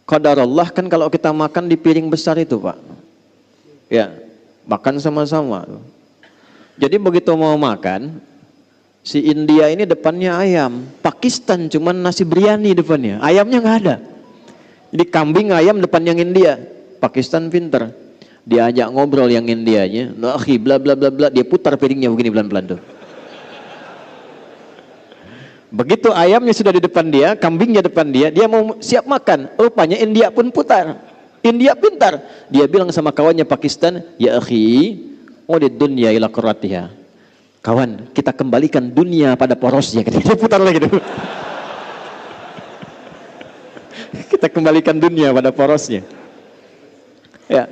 qadarullah kan kalau kita makan di piring besar itu Pak, ya makan sama-sama. Jadi begitu mau makan, si India ini depannya ayam, Pakistan cuman nasi biryani depannya, ayamnya nggak ada. Jadi kambing ayam depan yang India, Pakistan pinter, diajak ngobrol yang Indianya, nah bla bla bla bla, dia putar piringnya begini pelan-pelan tuh. Begitu ayamnya sudah di depan dia, kambingnya depan dia, dia mau siap makan. Rupanya India pun putar. India pintar. Dia bilang sama kawannya Pakistan, ya akhi, udid dunya ila qurratiha. Kawan, kita kembalikan dunia pada porosnya. Dia putar lagi. Kita kembalikan dunia pada porosnya. Ya.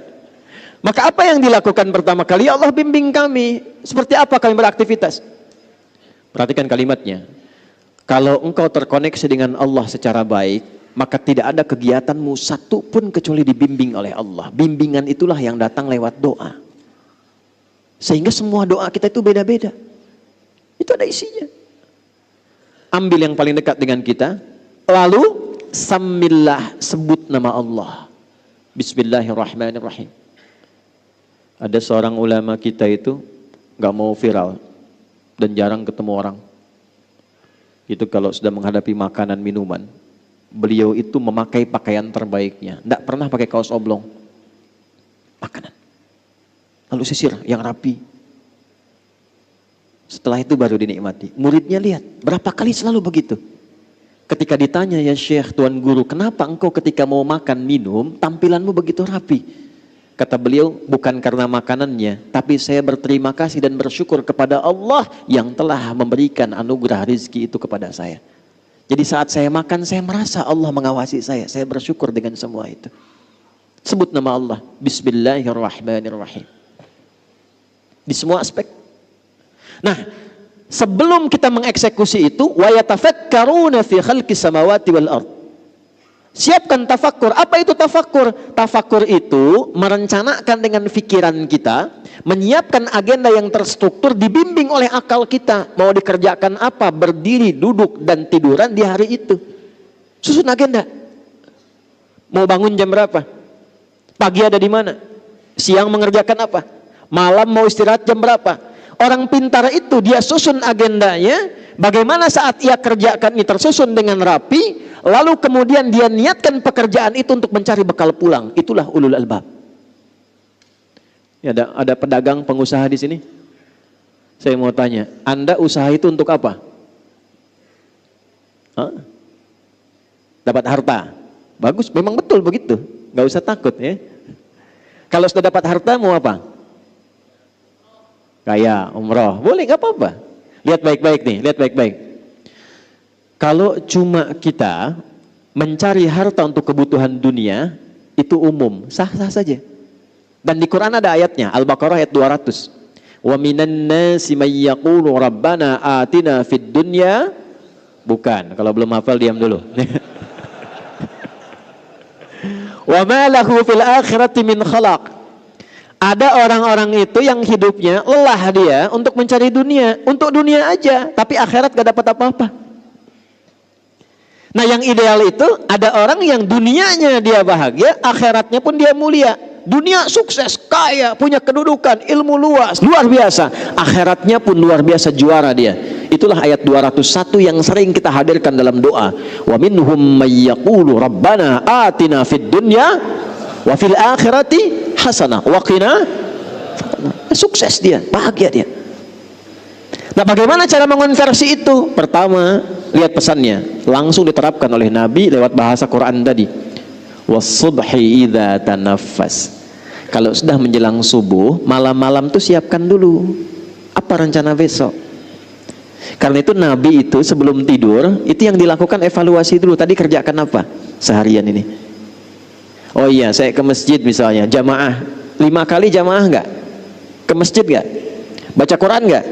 Maka apa yang dilakukan pertama kali? Allah bimbing kami. Seperti apa kami beraktivitas? Perhatikan kalimatnya. Kalau engkau terkoneksi dengan Allah secara baik, maka tidak ada kegiatanmu satu pun kecuali dibimbing oleh Allah. Bimbingan itulah yang datang lewat doa. Sehingga semua doa kita itu beda-beda. Itu ada isinya. Ambil yang paling dekat dengan kita, lalu samillah, sebut nama Allah. Bismillahirrahmanirrahim. Ada seorang ulama kita itu gak mau viral dan jarang ketemu orang. Itu kalau sudah menghadapi makanan minuman, beliau itu memakai pakaian terbaiknya, tidak pernah pakai kaos oblong, makanan, lalu sisir yang rapi. Setelah itu baru dinikmati. Muridnya lihat berapa kali selalu begitu. Ketika ditanya, ya Syekh, Tuan Guru, kenapa engkau ketika mau makan minum tampilanmu begitu rapi? Kata beliau, bukan karena makanannya, tapi saya berterima kasih dan bersyukur kepada Allah yang telah memberikan anugerah rezeki itu kepada saya. Jadi saat saya makan, saya merasa Allah mengawasi saya bersyukur dengan semua itu. Sebut nama Allah, Bismillahirrahmanirrahim. Di semua aspek. Nah, sebelum kita mengeksekusi itu, wa yatafakkaruna fi khalqis samawati wal ardh. Siapkan tafakkur. Apa itu tafakkur? Tafakkur itu merencanakan dengan pikiran kita, menyiapkan agenda yang terstruktur, dibimbing oleh akal kita. Mau dikerjakan apa? Berdiri, duduk, dan tiduran di hari itu. Susun agenda. Mau bangun jam berapa? Pagi ada di mana? Siang mengerjakan apa? Malam mau istirahat jam berapa? Orang pintar itu dia susun agendanya. Bagaimana saat ia kerjakan ini tersusun dengan rapi, lalu kemudian dia niatkan pekerjaan itu untuk mencari bekal pulang. Itulah ulul albab. Ya, ada pedagang pengusaha di sini. Saya mau tanya, Anda usaha itu untuk apa? Hah? Dapat harta. Bagus, memang betul begitu. Nggak usah takut ya. Kalau sudah dapat harta mau apa? Kaya, umroh, boleh, nggak apa-apa. Lihat baik-baik nih, lihat baik-baik. Kalau cuma kita mencari harta untuk kebutuhan dunia, itu umum, sah-sah saja. Dan di Quran ada ayatnya, Al-Baqarah ayat 200. Wa minan nasi may yaqulu rabbana atina fid dunya. Bukan, kalau belum hafal diam dulu. Wa ma lahu fil akhirati min khalaq. Ada orang-orang itu yang hidupnya lelah dia untuk mencari dunia, untuk dunia aja, tapi akhirat gak dapat apa-apa. Nah, yang ideal itu ada orang yang dunianya dia bahagia, akhiratnya pun dia mulia. Dunia sukses, kaya, punya kedudukan, ilmu luas, luar biasa. Akhiratnya pun luar biasa, juara dia. Itulah ayat 201 yang sering kita hadirkan dalam doa. Wa minhum may yaqulu rabbana atina fid dunya wa fil akhirati hasanah wa qina. Sukses dia, bahagia dia. Nah, bagaimana cara mengonversi itu? Pertama, lihat pesannya, langsung diterapkan oleh Nabi lewat bahasa Quran tadi. Was-subhi idza tanaffas. Kalau sudah menjelang subuh, malam-malam tuh siapkan dulu apa rencana besok. Karena itu Nabi itu sebelum tidur, itu yang dilakukan evaluasi dulu. Tadi kerjakan apa seharian ini? Oh iya, saya ke masjid misalnya, jamaah 5 kali jamaah enggak? Ke masjid enggak? Baca Quran enggak?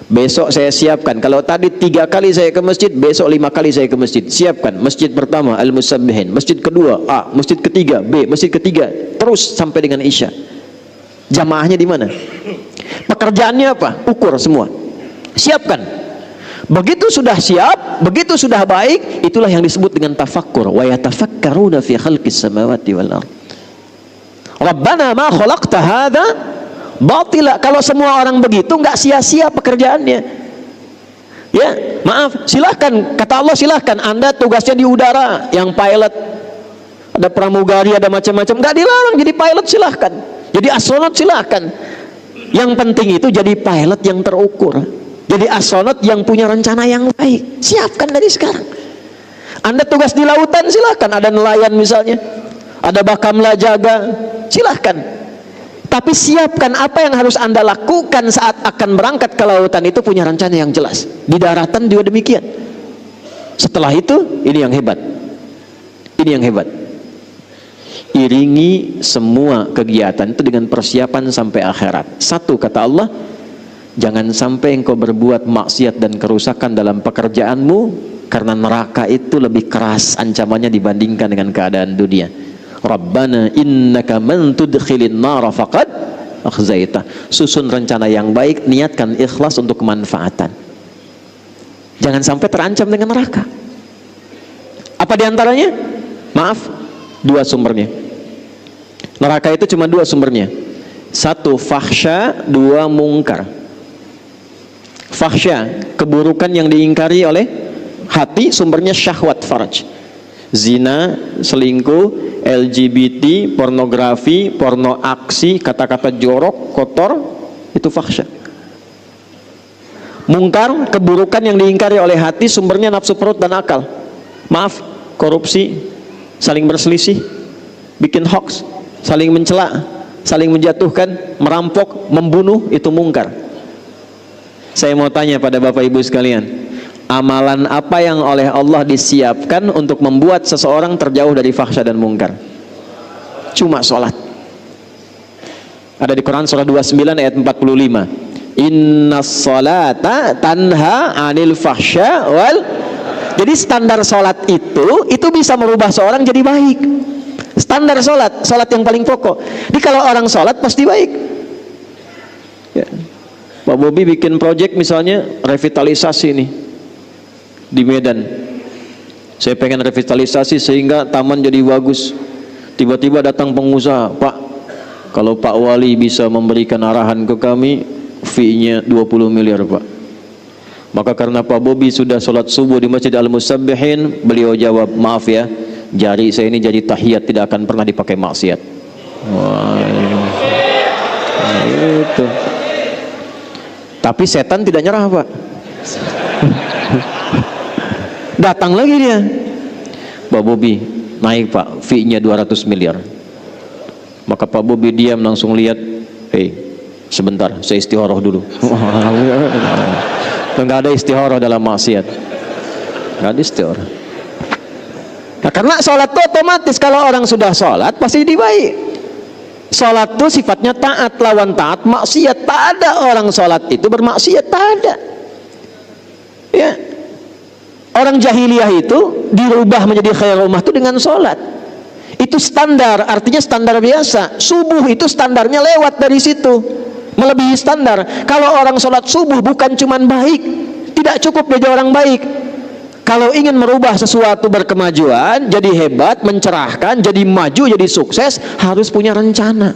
Besok saya siapkan. Kalau tadi 3 kali saya ke masjid, besok 5 kali saya ke masjid. Siapkan. Masjid pertama Al-Musabbihin, masjid kedua A, masjid ketiga B, masjid ketiga, terus sampai dengan Isya. Jamaahnya di mana? Pekerjaannya apa? Ukur semua. Siapkan. Begitu sudah siap, begitu sudah baik, itulah yang disebut dengan tafakkur. Wa yatafakkaruna fi khalqis samawati wal ardh. Rabbana ma khalaqta hadza batila. Kalau semua orang begitu, nggak sia-sia pekerjaannya. Ya, maaf, silahkan, kata Allah silahkan, Anda tugasnya di udara, yang pilot, ada pramugari, ada macam-macam, nggak dilarang jadi pilot, silahkan. Jadi astronot silahkan. Yang penting itu jadi pilot yang terukur. Jadi astronot yang punya rencana yang baik. Siapkan dari sekarang. Anda tugas di lautan, silahkan. Ada nelayan misalnya, ada bakamla jaga, silahkan. Tapi siapkan apa yang harus Anda lakukan saat akan berangkat ke lautan, itu punya rencana yang jelas. Di daratan juga demikian. Setelah itu, ini yang hebat. Ini yang hebat. Iringi semua kegiatan itu dengan persiapan sampai akhirat. Satu, kata Allah, jangan sampai engkau berbuat maksiat dan kerusakan dalam pekerjaanmu, karena neraka itu lebih keras ancamannya dibandingkan dengan keadaan dunia. Rabbana innaka man tudkhilin nara faqad akhzaita. Susun rencana yang baik, niatkan ikhlas untuk kemanfaatan. Jangan sampai terancam dengan neraka. Apa diantaranya? Maaf, dua sumbernya. Neraka itu cuma dua sumbernya. Satu fahsya, dua mungkar. Fahsya, keburukan yang diingkari oleh hati, sumbernya syahwat farj. Zina, selingkuh, LGBT, pornografi, porno aksi, kata-kata jorok, kotor, itu fahsya. Mungkar, keburukan yang diingkari oleh hati, sumbernya nafsu perut dan akal. Maaf, korupsi, saling berselisih, bikin hoax, saling mencela, saling menjatuhkan, merampok, membunuh, itu mungkar. Saya mau tanya pada Bapak Ibu sekalian, amalan apa yang oleh Allah disiapkan untuk membuat seseorang terjauh dari fahsya dan mungkar? Cuma sholat. Ada di Quran surah 29 ayat 45. Innas sholata tanha anil fahsya wal. Jadi standar sholat itu bisa merubah seorang jadi baik. Standar sholat yang paling pokok. Jadi kalau orang sholat pasti baik. Ya. Pak Bobi bikin proyek misalnya revitalisasi nih di Medan. Saya pengen revitalisasi sehingga taman jadi bagus. Tiba-tiba datang pengusaha, Pak, kalau Pak Wali bisa memberikan arahan ke kami, fee-nya 20 miliar Pak. Maka karena Pak Bobi sudah sholat subuh di Masjid Al-Musabbihin, beliau jawab, maaf ya, jari saya ini jadi tahiyat, tidak akan pernah dipakai maksiat. Wah, itu. Tapi setan tidak nyerah Pak. Datang lagi dia, Pak Bobi naik Pak, fee-nya 200 miliar. Maka Pak Bobi diam, langsung lihat, sebentar, saya istikharah dulu. Enggak ada istikharah dalam maksiat, enggak ada istikharah. Nah, karena sholat itu otomatis, kalau orang sudah sholat pasti dibaik. Sholat itu sifatnya taat, lawan taat maksiat. Tak ada orang sholat itu bermaksiat, tak ada. Ya, orang jahiliyah itu dirubah menjadi khairul ummah itu dengan sholat. Itu standar, artinya standar biasa. Subuh itu standarnya lewat dari situ, melebihi standar. Kalau orang sholat subuh bukan cuman baik, tidak cukup jadi orang baik. Kalau ingin merubah sesuatu berkemajuan, jadi hebat, mencerahkan, jadi maju, jadi sukses, harus punya rencana.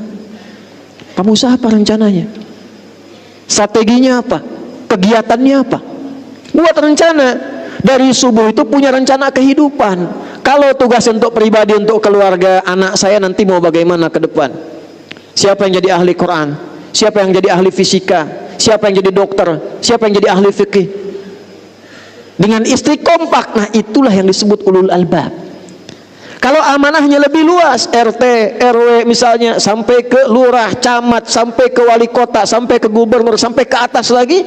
Kamu usaha apa rencananya? Strateginya apa? Kegiatannya apa? Buat rencana. Dari subuh itu punya rencana kehidupan. Kalau tugas untuk pribadi, untuk keluarga, anak saya nanti mau bagaimana ke depan? Siapa yang jadi ahli Quran? Siapa yang jadi ahli fisika? Siapa yang jadi dokter? Siapa yang jadi ahli fikih? Dengan istri kompak. Nah, itulah yang disebut ulul albab. Kalau amanahnya lebih luas, RT, RW misalnya, sampai ke lurah, camat, sampai ke wali kota, sampai ke gubernur, sampai ke atas lagi,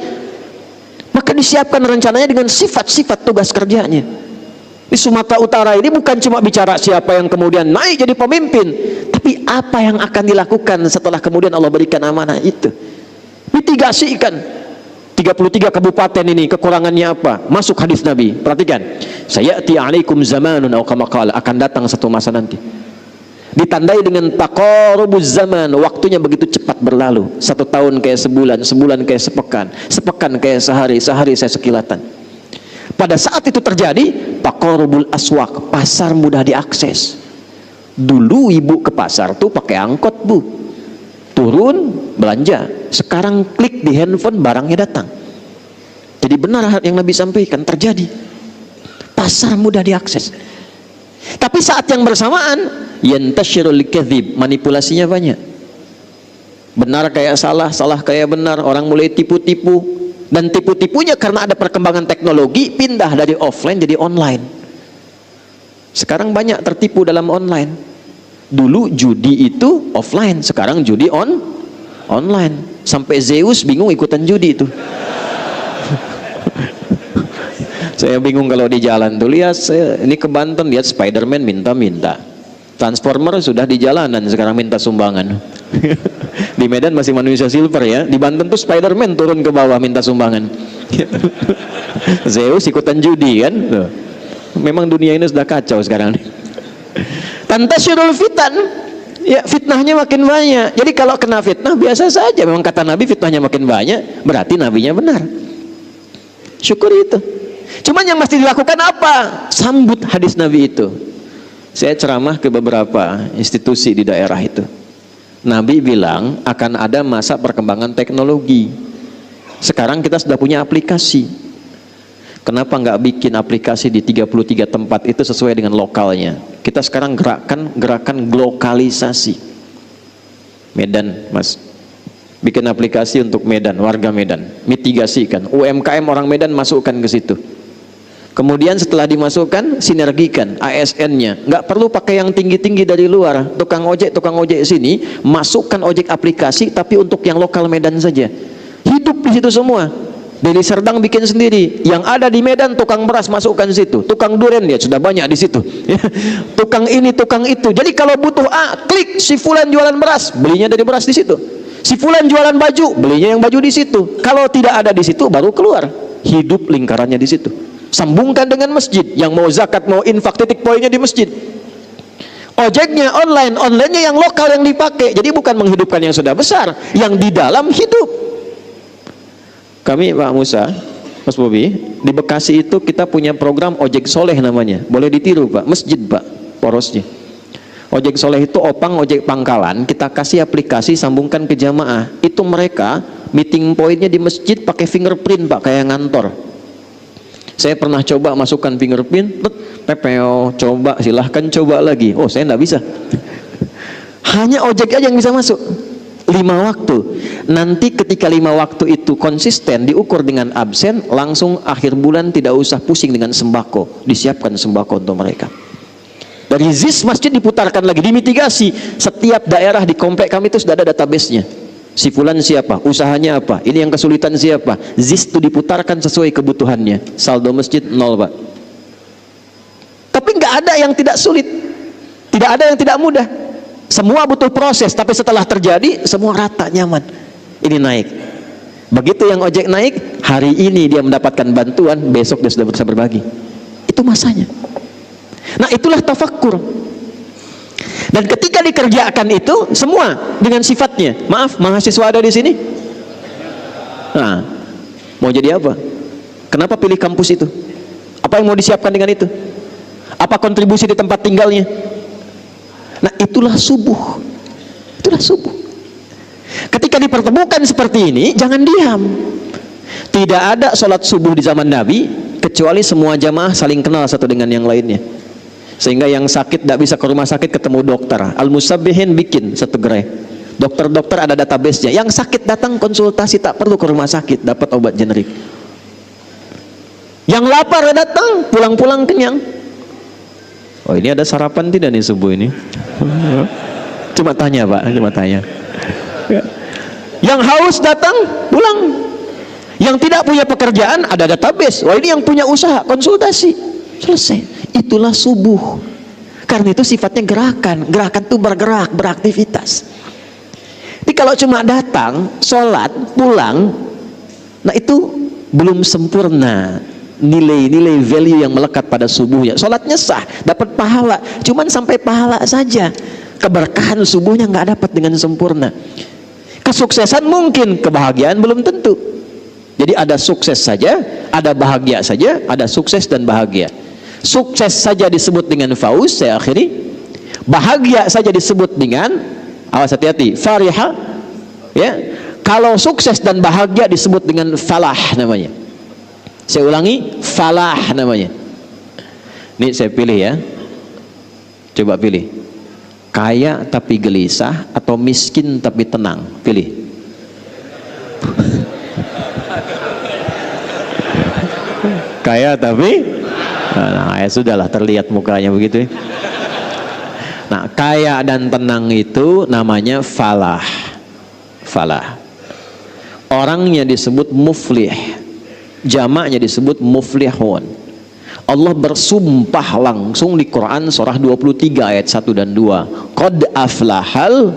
maka disiapkan rencananya dengan sifat-sifat tugas kerjanya. Di Sumatera Utara ini bukan cuma bicara siapa yang kemudian naik jadi pemimpin, tapi apa yang akan dilakukan setelah kemudian Allah berikan amanah itu. Mitigasikan. 33 kabupaten ini kekurangannya apa? Masuk hadis Nabi. Perhatikan. Sayati alaikum zamanun aw kama qala, akan datang satu masa nanti. Ditandai dengan taqarubuz zaman, waktunya begitu cepat berlalu. 1 tahun kayak sebulan, sebulan kayak sepekan, sepekan kayak sehari, sehari saya sekilatan. Pada saat itu terjadi, taqarubul aswaq, pasar mudah diakses. Dulu ibu ke pasar tuh pakai angkot, Bu. Turun, belanja. Sekarang klik di handphone, barangnya datang. Jadi benar yang Nabi sampaikan, terjadi. Pasar mudah diakses. Tapi saat yang bersamaan, yantashirul kadzib, manipulasinya banyak. Benar kayak salah, salah kayak benar. Orang mulai tipu-tipu. Dan tipu-tipunya karena ada perkembangan teknologi, pindah dari offline jadi online. Sekarang banyak tertipu dalam online. Dulu judi itu offline, sekarang judi online. Sampai Zeus bingung ikutan judi itu. Saya bingung kalau di jalan tuh, lihat ini ke Banten, lihat Spiderman minta-minta. Transformer sudah di jalanan, sekarang minta sumbangan. Di Medan masih manusia silver ya, di Banten tuh Spiderman turun ke bawah minta sumbangan. Zeus ikutan judi kan. Memang dunia ini sudah kacau sekarang. Tantasyirul fitan, ya fitnahnya makin banyak. Jadi kalau kena fitnah biasa saja. Memang kata Nabi fitnahnya makin banyak, berarti nabinya benar. Syukur itu. Cuman yang mesti dilakukan apa? Sambut hadis Nabi itu. Saya ceramah ke beberapa institusi di daerah itu. Nabi bilang akan ada masa perkembangan teknologi. Sekarang kita sudah punya aplikasi. Kenapa nggak bikin aplikasi di 33 tempat itu sesuai dengan lokalnya? Kita sekarang gerakan glokalisasi. Medan, Mas. Bikin aplikasi untuk Medan, warga Medan. Mitigasikan. UMKM orang Medan masukkan ke situ. Kemudian setelah dimasukkan, sinergikan ASN-nya. Nggak perlu pakai yang tinggi-tinggi dari luar. Tukang ojek sini, masukkan ojek aplikasi, tapi untuk yang lokal Medan saja. Hidup di situ semua. Deli Serdang bikin sendiri. Yang ada di Medan, tukang beras masukkan situ. Tukang durian dia sudah banyak di situ. Tukang ini, tukang itu. Jadi kalau butuh klik si fulan jualan beras, belinya dari beras di situ. Si fulan jualan baju, belinya yang baju di situ. Kalau tidak ada di situ, baru keluar. Hidup lingkarannya di situ. Sambungkan dengan masjid. Yang mau zakat, mau infak, titik poinnya di masjid. Ojeknya online, onlinenya yang lokal yang dipakai. Jadi bukan menghidupkan yang sudah besar, yang di dalam hidup. Kami Pak Musa, Mas Bobi, di Bekasi itu kita punya program ojek soleh namanya. Boleh ditiru Pak, masjid Pak, porosnya. Ojek soleh itu opang ojek pangkalan, kita kasih aplikasi, sambungkan ke jamaah. Itu mereka meeting pointnya di masjid pakai fingerprint Pak, kayak ngantor. Saya pernah coba masukkan fingerprint, PPO, coba, silahkan coba lagi. Oh, saya enggak bisa. Hanya ojek aja yang bisa masuk. 5 waktu. Nanti ketika 5 waktu itu konsisten, diukur dengan absen, langsung akhir bulan tidak usah pusing dengan sembako. Disiapkan sembako untuk mereka. Dari ZIS masjid diputarkan lagi, dimitigasi. Setiap daerah di komplek kami itu sudah ada database-nya. Si fulan siapa, usahanya apa, ini yang kesulitan siapa. ZIS itu diputarkan sesuai kebutuhannya. Saldo masjid 0 Pak. Tapi nggak ada yang tidak sulit, tidak ada yang tidak mudah. Semua butuh proses, tapi setelah terjadi semua rata, nyaman. Ini naik. Begitu yang ojek naik, hari ini dia mendapatkan bantuan, besok dia sudah bisa berbagi. Itu masanya. Nah, itulah tafakkur. Dan ketika dikerjakan itu semua dengan sifatnya. Maaf, mahasiswa ada di sini? Nah, mau jadi apa? Kenapa pilih kampus itu? Apa yang mau disiapkan dengan itu? Apa kontribusi di tempat tinggalnya? Nah, itulah subuh. Itulah subuh. Ketika dipertemukan seperti ini, jangan diam. Tidak ada sholat subuh di zaman Nabi kecuali semua jamaah saling kenal satu dengan yang lainnya. Sehingga yang sakit tidak bisa ke rumah sakit ketemu dokter. Al-Musabbihin bikin satu gerai. Dokter-dokter ada database-nya. Yang sakit datang konsultasi, tak perlu ke rumah sakit, dapat obat generik. Yang lapar datang, pulang-pulang kenyang. Oh, ini ada sarapan tidak nih subuh ini? Cuma tanya Pak, cuma tanya. Yang haus datang, pulang. Yang tidak punya pekerjaan ada database. Wah, ini yang punya usaha, konsultasi. Selesai. Itulah subuh. Karena itu sifatnya gerakan. Gerakan itu bergerak, beraktivitas. Jadi kalau cuma datang, sholat, pulang, nah itu belum sempurna nilai-nilai value yang melekat pada subuhnya. Sholatnya sah, dapat pahala, cuman sampai pahala saja. Keberkahan subuhnya nggak dapat dengan sempurna. Kesuksesan mungkin, kebahagiaan belum tentu. Jadi ada sukses saja, ada bahagia saja, ada sukses dan bahagia. Sukses saja disebut dengan fauz, saya akhiri. Bahagia saja disebut dengan, awas hati-hati, fariha. Ya, kalau sukses dan bahagia disebut dengan falah namanya. Saya ulangi, falah namanya. Ini saya pilih ya. Coba pilih. Kaya tapi gelisah atau miskin tapi tenang? Pilih. Kaya tapi nah, ya sudahlah, terlihat mukanya begitu ya. Nah, kaya dan tenang itu namanya falah. Falah. Orangnya disebut muflih, jamaknya disebut muflihun. Allah bersumpah langsung di Quran surah 23 ayat 1 dan 2. Qad aflahal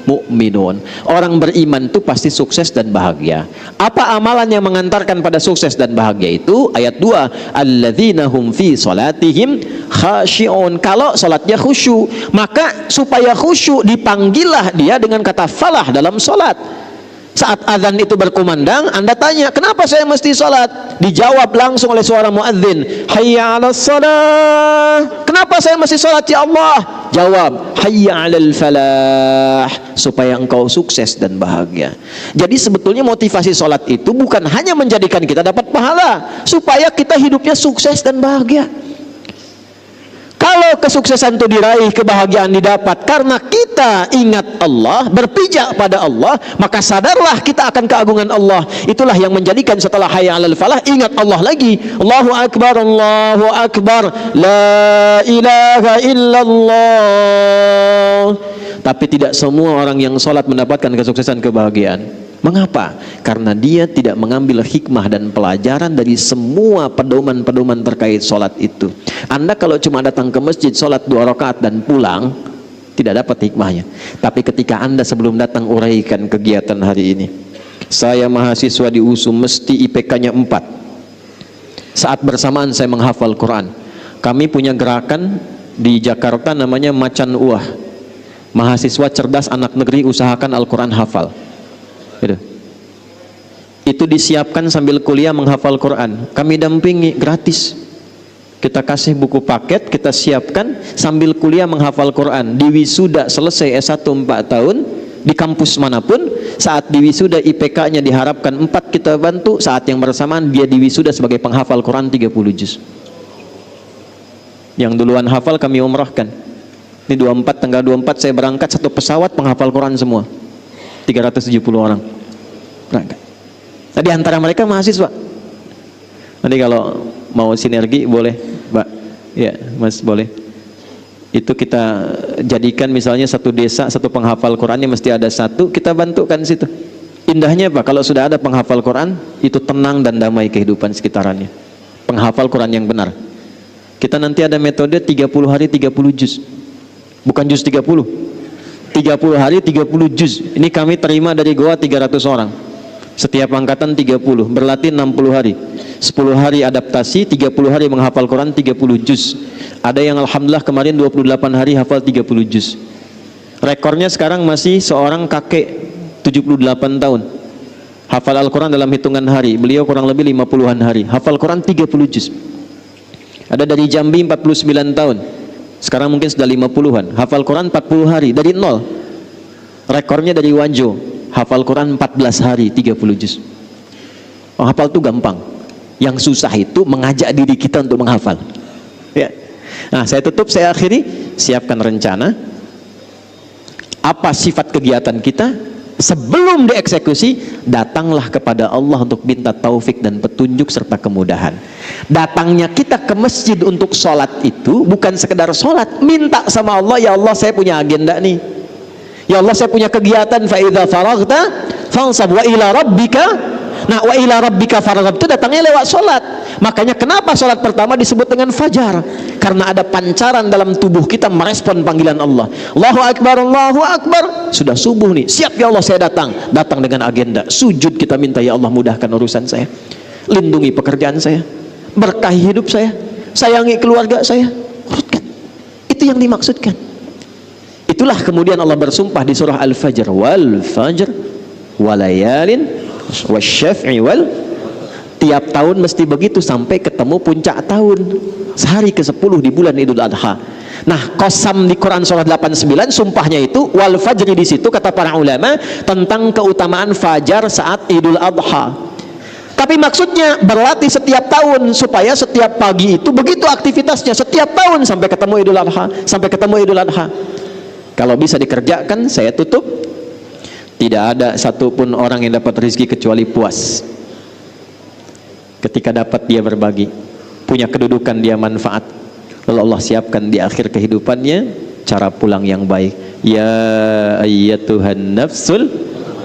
mu'minun. Orang beriman itu pasti sukses dan bahagia. Apa amalan yang mengantarkan pada sukses dan bahagia itu? Ayat 2, alladzina hum fi salatihim khashi'un. Kalau salatnya khusyuk, maka supaya khusyuk dipanggillah dia dengan kata falah dalam salat. Saat azan itu berkumandang, Anda tanya, kenapa saya mesti sholat? Dijawab langsung oleh suara muadzin, hayya 'alas shalah. Kenapa saya mesti sholat ya Allah? Jawab, hayya 'alal falah, supaya engkau sukses dan bahagia. Jadi sebetulnya motivasi sholat itu bukan hanya menjadikan kita dapat pahala, supaya kita hidupnya sukses dan bahagia. Kalau kesuksesan itu diraih, kebahagiaan didapat karena kita ingat Allah, berpijak pada Allah, maka sadarlah kita akan keagungan Allah. Itulah yang menjadikan setelah hayya 'alal falah, ingat Allah lagi. Allahu akbar, Allahu akbar, la ilaha illallah. Tapi tidak semua orang yang sholat mendapatkan kesuksesan, kebahagiaan. Mengapa? Karena dia tidak mengambil hikmah dan pelajaran dari semua pedoman-pedoman terkait sholat itu. Anda kalau cuma datang ke masjid, sholat 2 rakaat dan pulang, tidak dapat hikmahnya. Tapi ketika Anda sebelum datang uraikan kegiatan hari ini, saya mahasiswa di USU mesti IPK-nya 4. Saat bersamaan saya menghafal Quran. Kami punya gerakan di Jakarta namanya Macan Uah. Mahasiswa cerdas anak negeri usahakan Al-Quran hafal. Itu disiapkan sambil kuliah menghafal Quran. Kami dampingi gratis. Kita kasih buku paket, kita siapkan sambil kuliah menghafal Quran. Di wisuda selesai S1 4 tahun, di kampus manapun, saat di wisuda IPK-nya diharapkan 4, kita bantu. Saat yang bersamaan dia di wisuda sebagai penghafal Quran 30 juz. Yang duluan hafal kami umrahkan. Ini 24, tanggal 24 saya berangkat, satu pesawat penghafal Quran semua. 370 orang berangkat. Nah, di antara mereka mahasiswa. Nanti kalau mau sinergi boleh, Mbak. Ya, Mas, boleh. Itu kita jadikan misalnya satu desa, satu penghafal Qurannya mesti ada satu, kita bantukan situ. Indahnya Pak, kalau sudah ada penghafal Quran, itu tenang dan damai kehidupan sekitarannya. Penghafal Quran yang benar. Kita nanti ada metode 30 hari 30 juz. Bukan juz 30. 30 hari 30 juz. Ini kami terima dari Goa 300 orang. Setiap angkatan 30, berlatih 60 hari. 10 hari adaptasi, 30 hari menghafal Quran 30 juz. Ada yang alhamdulillah kemarin 28 hari hafal 30 juz. Rekornya sekarang masih seorang kakek 78 tahun. Hafal Al-Quran dalam hitungan hari. Beliau kurang lebih 50-an hari. Hafal Quran 30 juz. Ada dari Jambi 49 tahun. Sekarang mungkin sudah 50-an. Hafal Quran 40 hari dari nol. Rekornya dari Wanjo, hafal Quran 14 hari 30 juz. Oh, hafal itu gampang. Yang susah itu mengajak diri kita untuk menghafal. Ya. Nah, saya tutup, saya akhiri. Siapkan rencana. Apa sifat kegiatan kita? Sebelum dieksekusi, datanglah kepada Allah untuk minta taufik dan petunjuk serta kemudahan. Datangnya kita ke masjid untuk sholat itu bukan sekedar sholat, minta sama Allah, ya Allah saya punya agenda nih, ya Allah saya punya kegiatan, fa idza faraghta fansab wa ila rabbika. Nah, wa ila rabbika farghab itu datangnya lewat sholat. Makanya kenapa sholat pertama disebut dengan fajar? Karena ada pancaran dalam tubuh kita merespon panggilan Allah. Allahu akbar, Allahu akbar. Sudah subuh nih, siap ya Allah saya datang. Datang dengan agenda. Sujud kita minta, ya Allah mudahkan urusan saya, lindungi pekerjaan saya, berkahi hidup saya, sayangi keluarga saya. Itu yang dimaksudkan. Itulah kemudian Allah bersumpah di surah Al-Fajr, wal fajr walayalin wasyaf'i wal Tiap tahun mesti begitu sampai ketemu puncak tahun, sehari ke-10 di bulan Idul Adha. Nah, qasam di Quran surah 89 sumpahnya itu wal fajri, di situ kata para ulama tentang keutamaan fajar saat Idul Adha. Tapi maksudnya berlatih setiap tahun supaya setiap pagi itu begitu aktivitasnya setiap tahun sampai ketemu Idul Adha, sampai ketemu Idul Adha. Kalau bisa dikerjakan, saya tutup. Tidak ada satupun orang yang dapat rezeki kecuali puas. Ketika dapat dia berbagi, punya kedudukan dia manfaat. Lalu Allah siapkan di akhir kehidupannya cara pulang yang baik. Ya ayyatuhan nafsul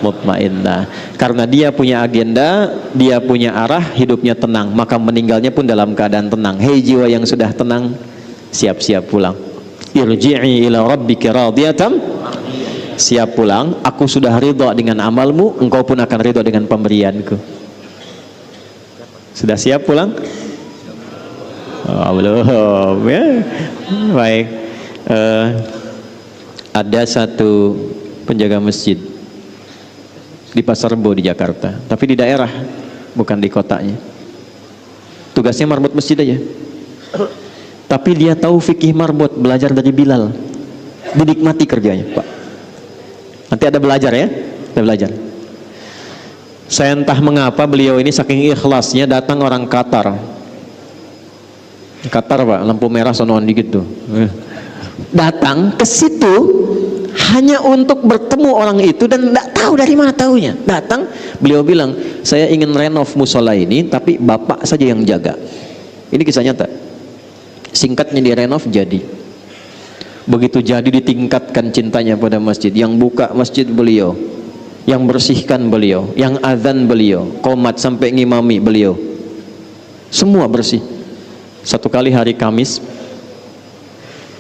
mutmainnah. Karena dia punya agenda, dia punya arah, hidupnya tenang, maka meninggalnya pun dalam keadaan tenang. Hei jiwa yang sudah tenang, siap-siap pulang. Irji'i ila rabbika radiyatan, siap pulang, aku sudah ridha dengan amalmu, engkau pun akan ridha dengan pemberianku. Sudah siap pulang? Oh, belum ya. Baik. Ada satu penjaga masjid di Pasar Rebo di Jakarta, tapi di daerah, bukan di kotanya. Tugasnya marbot masjid aja. Tapi dia tahu fikih marbot, belajar dari Bilal. Dinikmati kerjanya, Pak. Nanti ada belajar ya, ada belajar. Saya entah mengapa beliau ini saking ikhlasnya datang orang Qatar. Qatar, Pak, lampu merah sonoan dikit tuh. Datang ke situ hanya untuk bertemu orang itu dan tidak tahu dari mana tahunya. Datang, beliau bilang, saya ingin renov musola ini, tapi bapak saja yang jaga. Ini kisah nyata. Singkatnya direnov jadi. Begitu jadi ditingkatkan cintanya pada masjid. Yang buka masjid beliau, yang bersihkan beliau, yang azan beliau, qomat sampai ngimami beliau. Semua bersih. Satu kali hari Kamis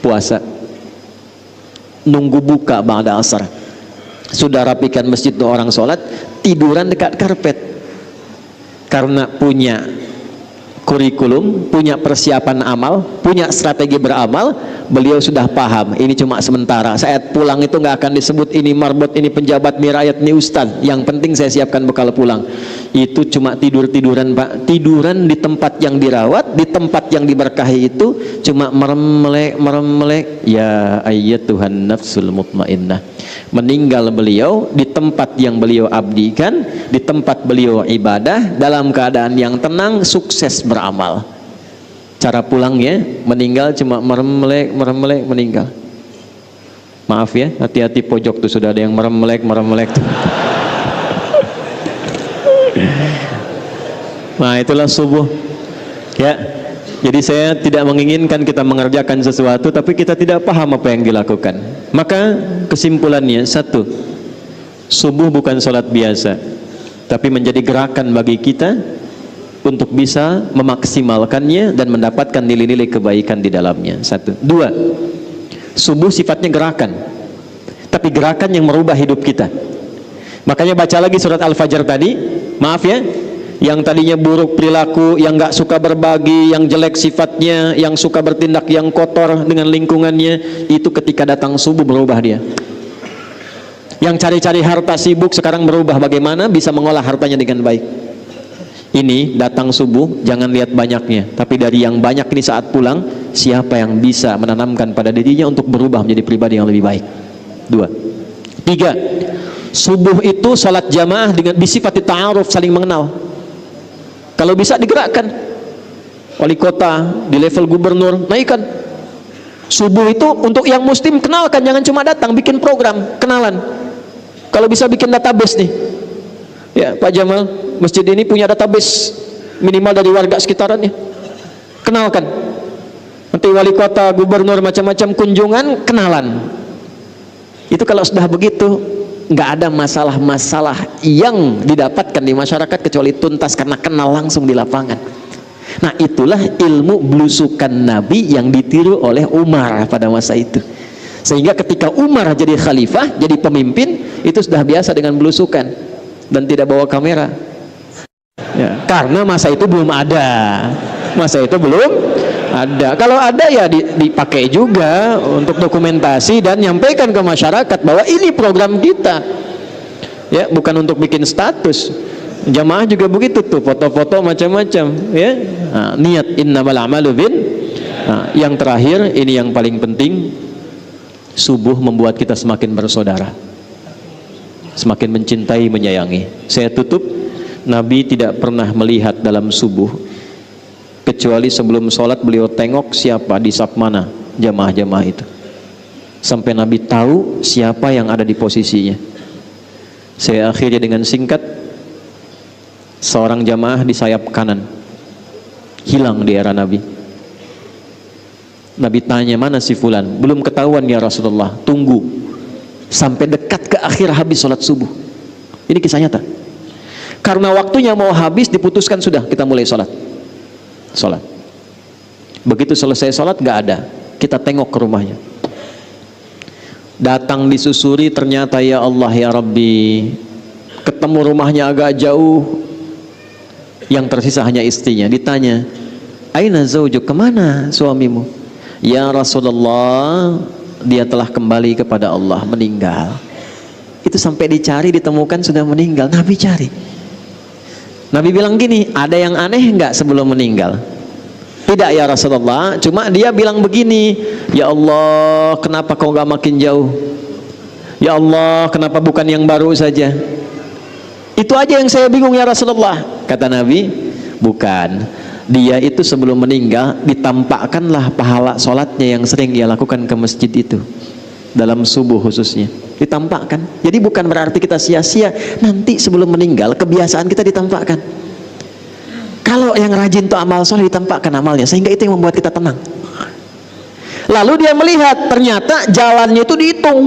puasa, nunggu buka ba'da asar, sudah rapikan masjid tuh orang sholat, tiduran dekat karpet. Karena punya kurikulum, punya persiapan amal, punya strategi beramal, beliau sudah paham ini cuma sementara. Saat pulang itu nggak akan disebut ini marbot, ini penjabat, ini rakyat, ini ustadz. Yang penting saya siapkan bekal pulang. Itu cuma tiduran, Pak. Tiduran di tempat yang dirawat, di tempat yang diberkahi itu cuma merem-melek. Ya ayyatuhan nafsul mutmainnah. Meninggal beliau di tempat yang beliau abdikan, di tempat beliau ibadah, dalam keadaan yang tenang, sukses beramal. Cara pulangnya, meninggal cuma merem-melek, meninggal. Maaf ya, hati-hati pojok tuh sudah ada yang merem-melek tuh. Nah, itulah subuh ya. Jadi saya tidak menginginkan kita mengerjakan sesuatu tapi kita tidak paham apa yang dilakukan. Maka kesimpulannya, satu, subuh bukan sholat biasa, tapi menjadi gerakan bagi kita untuk bisa memaksimalkannya dan mendapatkan nilai-nilai kebaikan di dalamnya. Satu. Dua, subuh sifatnya gerakan, tapi gerakan yang merubah hidup kita. Makanya baca lagi surat Al-Fajr tadi. Maaf ya, yang tadinya buruk perilaku, yang gak suka berbagi, yang jelek sifatnya, yang suka bertindak yang kotor dengan lingkungannya, itu ketika datang subuh berubah dia. Yang cari-cari harta sibuk sekarang berubah bagaimana bisa mengolah hartanya dengan baik. Ini datang subuh, jangan lihat banyaknya, tapi dari yang banyak ini saat pulang, siapa yang bisa menanamkan pada dirinya untuk berubah menjadi pribadi yang lebih baik. Dua. Tiga, subuh itu salat jamaah dengan bisifati ta'aruf, saling mengenal. Kalau bisa digerakkan, wali kota di level gubernur naikkan. Subuh itu untuk yang muslim, kenalkan, jangan cuma datang, bikin program kenalan. Kalau bisa bikin database nih ya, Pak Jamal, masjid ini punya database minimal dari warga sekitarannya, kenalkan. Nanti wali kota, gubernur, macam-macam kunjungan, kenalan. Itu kalau sudah begitu, nggak ada masalah-masalah yang didapatkan di masyarakat kecuali tuntas karena kenal langsung di lapangan. Nah, itulah ilmu belusukan Nabi yang ditiru oleh Umar pada masa itu. Sehingga ketika Umar jadi khalifah, jadi pemimpin, itu sudah biasa dengan belusukan dan tidak bawa kamera ya, karena masa itu belum ada. Masa itu belum ada. Kalau ada ya dipakai juga untuk dokumentasi dan nyampaikan ke masyarakat bahwa ini program kita ya, bukan untuk bikin status. Jamaah juga begitu tuh, foto-foto macam-macam ya. Nah, niat innamal a'malu bin. Nah, yang terakhir ini yang paling penting, subuh membuat kita semakin bersaudara, semakin mencintai, menyayangi. Saya tutup, Nabi tidak pernah melihat dalam subuh kecuali sebelum sholat beliau tengok siapa di saf mana jamaah-jamaah itu, sampai Nabi tahu siapa yang ada di posisinya. Saya akhiri dengan singkat, seorang jamaah di sayap kanan hilang di era Nabi. Nabi tanya, mana si fulan? Belum ketahuan ya Rasulullah. Tunggu sampai dekat ke akhir habis sholat subuh. Ini kisah nyata. Karena waktunya mau habis, diputuskan sudah kita mulai sholat. Begitu selesai sholat gak ada, kita tengok ke rumahnya. Datang disusuri, ternyata ya Allah ya Rabbi, ketemu rumahnya agak jauh, yang tersisa hanya istrinya. Ditanya, aina zaujuk, kemana suamimu? Ya Rasulullah, dia telah kembali kepada Allah, meninggal. Itu sampai dicari, ditemukan sudah meninggal. Nabi cari. Nabi bilang gini, ada yang aneh enggak sebelum meninggal? Tidak ya Rasulullah, cuma dia bilang begini, ya Allah, kenapa kau gak makin jauh? Ya Allah, kenapa bukan yang baru saja? Itu aja yang saya bingung ya Rasulullah. Kata Nabi, bukan. Dia itu sebelum meninggal ditampakkanlah pahala sholatnya yang sering dia lakukan ke masjid itu, dalam subuh khususnya ditampakkan. Jadi bukan berarti kita sia-sia, nanti sebelum meninggal kebiasaan kita ditampakkan. Kalau yang rajin tuh amal soleh ditampakkan amalnya, sehingga itu yang membuat kita tenang. Lalu dia melihat ternyata jalannya itu dihitung,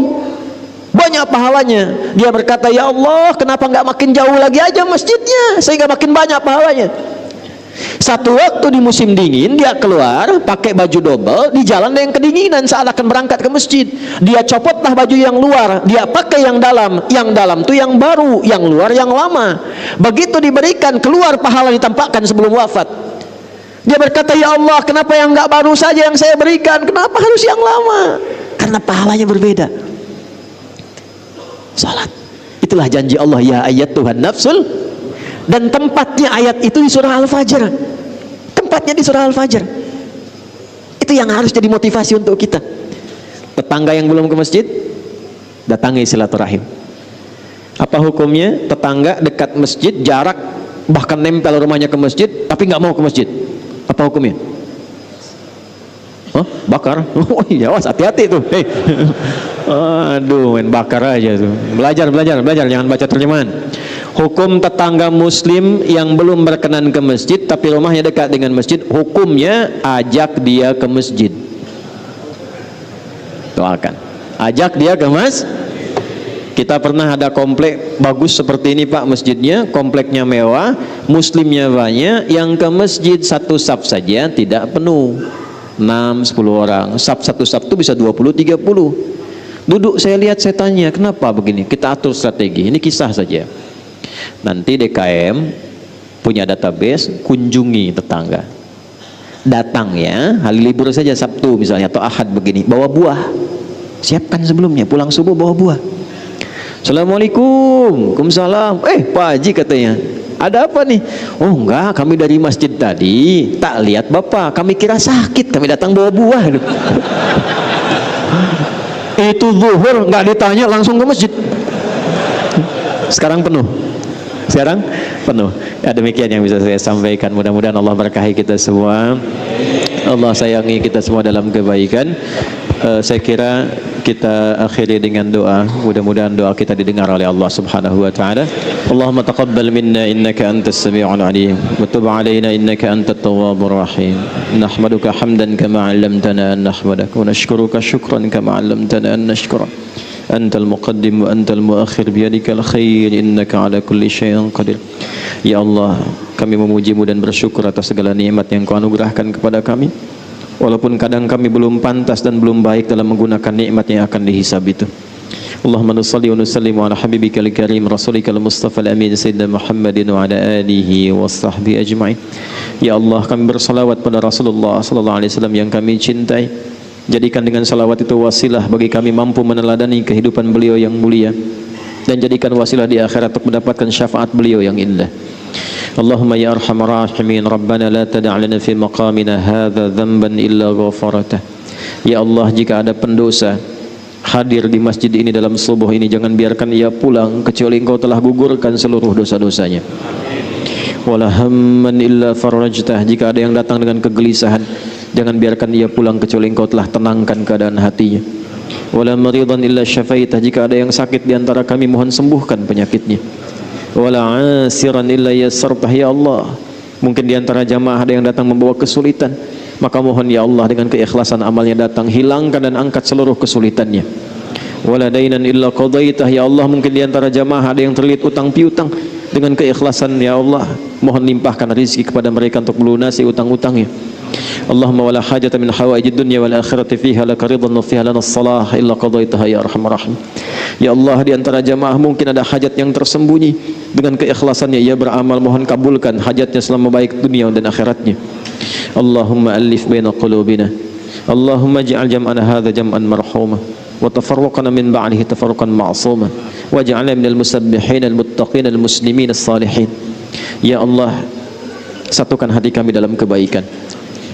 banyak pahalanya. Dia berkata, ya Allah, kenapa nggak makin jauh lagi aja masjidnya sehingga makin banyak pahalanya. Satu waktu di musim dingin dia keluar pakai baju double, di jalan ada yang kedinginan saat akan berangkat ke masjid. Dia copotlah baju yang luar, dia pakai yang dalam tuh yang baru, yang luar yang lama. Begitu diberikan, keluar pahala ditampakkan sebelum wafat. Dia berkata, ya Allah, kenapa yang nggak baru saja yang saya berikan, kenapa harus yang lama? Karena pahalanya berbeda. Salat, itulah janji Allah, ya ayat Tuhan nafsul. Dan tempatnya ayat itu di surah Al-Fajr. Tempatnya di surah Al-Fajr. Itu yang harus jadi motivasi untuk kita. Tetangga yang belum ke masjid, datangi silaturahim. Apa hukumnya? Tetangga dekat masjid, jarak bahkan nempel rumahnya ke masjid, tapi nggak mau ke masjid. Apa hukumnya? Oh, bakar. Oh iya, hati-hati tuh. Hey. Aduh, main bakar aja tuh. Belajar, jangan baca terjemahan. Hukum tetangga muslim yang belum berkenan ke masjid tapi rumahnya dekat dengan masjid, hukumnya ajak dia ke masjid. Doakan, ajak dia ke Kita pernah ada komplek bagus seperti ini Pak, masjidnya, kompleknya mewah, muslimnya banyak, yang ke masjid satu saf saja tidak penuh, 6-10 orang. Satu saf itu bisa 20-30. Duduk saya lihat, saya tanya, kenapa begini? Kita atur strategi, ini kisah saja. Nanti DKM punya database, kunjungi tetangga. Datang ya, hari libur saja Sabtu misalnya atau Ahad begini, bawa buah. Siapkan sebelumnya, pulang subuh bawa buah. Assalamualaikum. Waalaikumsalam. Pak Haji katanya, ada apa nih? Oh enggak, kami dari masjid tadi, tak lihat Bapak, kami kira sakit, kami datang bawa buah. Itu zuhur nggak ditanya, langsung ke masjid. Sekarang penuh. Ya, demikian yang bisa saya sampaikan. Mudah-mudahan Allah berkahi kita semua, Allah sayangi kita semua dalam kebaikan. Saya kira kita akhiri dengan doa. Mudah-mudahan doa kita didengar oleh Allah Subhanahu wa taala. Allahumma taqabbal minna innaka antas sami'ul alim wa tub 'alaina innaka antat tawwabur rahim. Nahmaduka hamdan kama 'allamtana an nahmadaka wa nashkuruka syukran kama 'allamtana an nashkura. Antal muqaddim wa antal muakhir biyadikal khair innaka ala kulli syai'in qadir. Ya Allah, kami memujimu dan bersyukur atas segala nikmat yang Kau anugerahkan kepada kami, walaupun kadang kami belum pantas dan belum baik dalam menggunakan nikmat yang akan dihisab itu. Allahumma nusalli wa nusallimu ala habibikal karim rasulikal mustafa al-amin sayyidina Muhammadin wa ala alihi wa sahbihi ajma'in. Ya Allah, kami bersalawat pada Rasulullah sallallahu alaihi wasallam yang kami cintai. Jadikan dengan salawat itu wasilah bagi kami mampu meneladani kehidupan beliau yang mulia, dan jadikan wasilah di akhirat untuk mendapatkan syafaat beliau yang indah. Allahumma ya arhamar rahimin, Rabbana la tada' lana fi maqamina hadza dhanban illa ghafartah. Ya Allah, jika ada pendosa hadir di masjid ini dalam subuh ini, jangan biarkan ia pulang kecuali Engkau telah gugurkan seluruh dosa-dosanya. Wala hamman illa farajtah, jika ada yang datang dengan kegelisahan, jangan biarkan ia pulang kecuali Engkau telah tenangkan keadaan hatinya. Wala maridan illa syafaitah, jika ada yang sakit di antara kami, mohon sembuhkan penyakitnya. Wala asiran illa yassartah, ya Allah, mungkin di antara jamaah ada yang datang membawa kesulitan, maka mohon ya Allah dengan keikhlasan amalnya datang, hilangkan dan angkat seluruh kesulitannya. Wala dainan illa qadaitah, ya Allah, mungkin di antara jamaah ada yang terlilit utang piutang, dengan keikhlasan ya Allah mohon limpahkan rezeki kepada mereka untuk melunasi utang-utangnya. Allahumma wala hajata min hawaijid dunya wal akhirati fiha laka ridwan wa fiha lana salah illa qadaitaha ya arhamar rahim. Ya Allah, di antara jamaah mungkin ada hajat yang tersembunyi, dengan keikhlasannya ia beramal, mohon kabulkan hajatnya selama baik dunia dan akhiratnya. Allahumma alif baina qulubina, Allahumma ij'al jam'ana hadza jam'an marhuma wa tafarraqana min ba'dihi tafarruqan ma'suma waj'alna minal musabbihin al-muttaqin al-muslimin as-salihin. Ya Allah, satukan hati kami dalam kebaikan,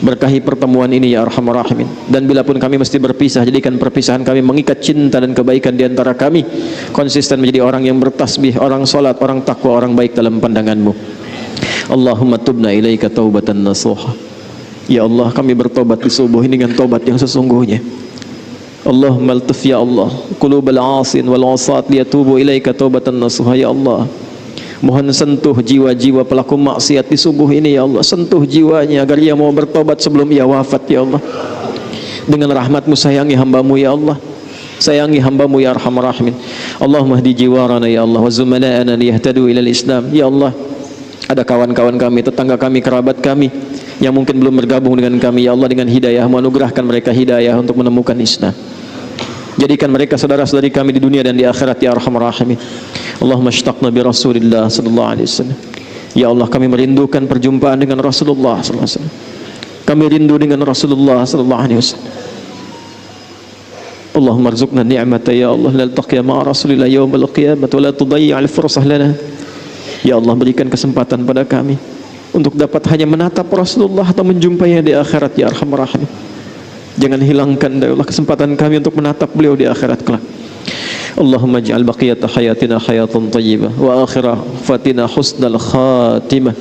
berkahi pertemuan ini ya arhamar rahimin, dan bila pun kami mesti berpisah, jadikan perpisahan kami mengikat cinta dan kebaikan di antara kami, konsisten menjadi orang yang bertasbih, orang salat, orang takwa, orang baik dalam pandangan-Mu. Allahumma tubna ilaika taubatan nasuha. Ya Allah, kami bertobat di subuh ini dengan tobat yang sesungguhnya. Allahumma altaf ya Allah qulubal asin wal asat liyatubu ilaika taubatan nasuha. Ya Allah, mohon sentuh jiwa-jiwa pelaku maksiat di subuh ini ya Allah, sentuh jiwanya agar ia mau bertobat sebelum ia wafat ya Allah. Dengan rahmat-Mu sayangi hamba-Mu ya Allah, sayangi hamba-Mu ya arhamar rahimin. Allahumma hdi jiwarana ya Allah wa zumala'ana liyahtadu ilal Islam. Ya Allah, ada kawan-kawan kami, tetangga kami, kerabat kami yang mungkin belum bergabung dengan kami ya Allah, dengan hidayah-Mu anugerahkan mereka hidayah untuk menemukan Islam. Jadikan mereka saudara-saudari kami di dunia dan di akhirat ya arhamar rahimin. Allahumma ishtaqna bi Rasulillah sallallahu alaihi wasallam. Ya Allah, kami merindukan perjumpaan dengan Rasulullah sallallahu alaihi wasallam. Kami rindu dengan Rasulullah sallallahu alaihi wasallam. Allahumma arzuqna ni'mata ya Allah la taqiya ma Rasulillah yaumil qiyamah wa la tudayyi'al fursah lana. Ya Allah, berikan kesempatan pada kami untuk dapat hanya menatap Rasulullah atau menjumpainya di akhirat ya arhamar rahimin. Jangan hilangkan ya Allah kesempatan kami untuk menatap beliau di akhirat kelak. Allahumma ij'al baqiyata hayatina hayatan thayyibah wa akhirah fatina husnal khatimah.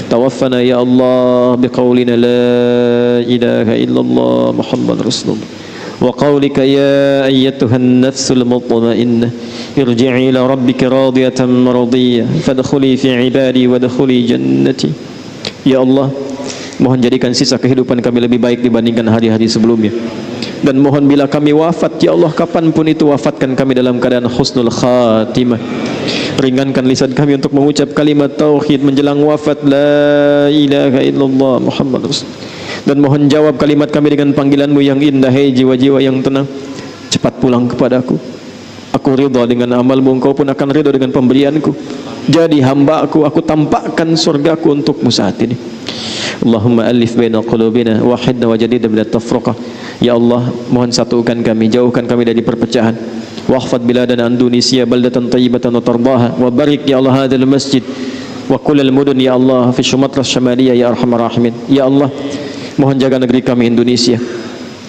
Tawaffana ya Allah biqaulina la ilaha illallah Muhammad Rasulullah wa qaulika ya ayyatuhan nafsul mutmainnah irji'i ila rabbika radiyatan maradiyah fadkhuli fi ibadi wadkhuli jannati. Ya Allah, mohon jadikan sisa kehidupan kami lebih baik dibandingkan hari-hari sebelumnya, dan mohon bila kami wafat ya Allah, kapanpun itu wafatkan kami dalam keadaan husnul khatimah. Ringankan lisan kami untuk mengucap kalimat tauhid menjelang wafat, la ilaha illallah Muhammad Rasulullah, dan mohon jawab kalimat kami dengan panggilan-Mu yang indah, hei jiwa-jiwa yang tenang, cepat pulang kepadaku. Aku ridha dengan amal-Mu, Engkau pun akan ridha dengan pemberianku. Jadi hamba-Aku, aku tampakkan surga-Ku untuk-Mu saat ini. Allahumma alif baina qulubina wahidna wa jadida min at-tafruqah. Ya Allah, mohon satukan kami, jauhkan kami dari perpecahan. Wahfad biladana Indonesia baldatan tayyibatan wa tardaha wa barik ya Allah hadzal masjid wa kullal mudun ya Allah fi Sumatra Syamaliyah ya arhamar rahimin. Ya Allah, mohon jaga negeri kami Indonesia,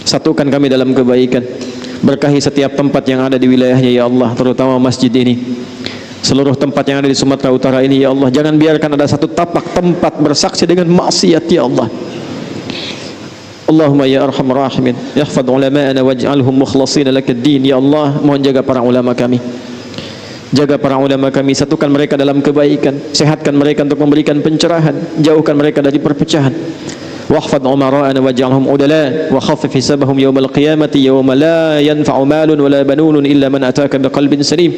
satukan kami dalam kebaikan, berkahi setiap tempat yang ada di wilayahnya ya Allah, terutama masjid ini, seluruh tempat yang ada di Sumatera Utara ini ya Allah. Jangan biarkan ada satu tapak tempat bersaksi dengan maksiat ya Allah. Allahumma ya arhamar rahimin ihfad ulama'ana waj'alhum mukhlashina lakad-din. Ya Allah, mohon jaga para ulama kami, jaga para ulama kami, satukan mereka dalam kebaikan, sehatkan mereka untuk memberikan pencerahan, jauhkan mereka dari perpecahan. Wahfad umara'ana waj'alhum udala wa khaffif hisabahum yawmal qiyamati yawma la yanfa'u malun wala banun illa man ataka biqalbin salim.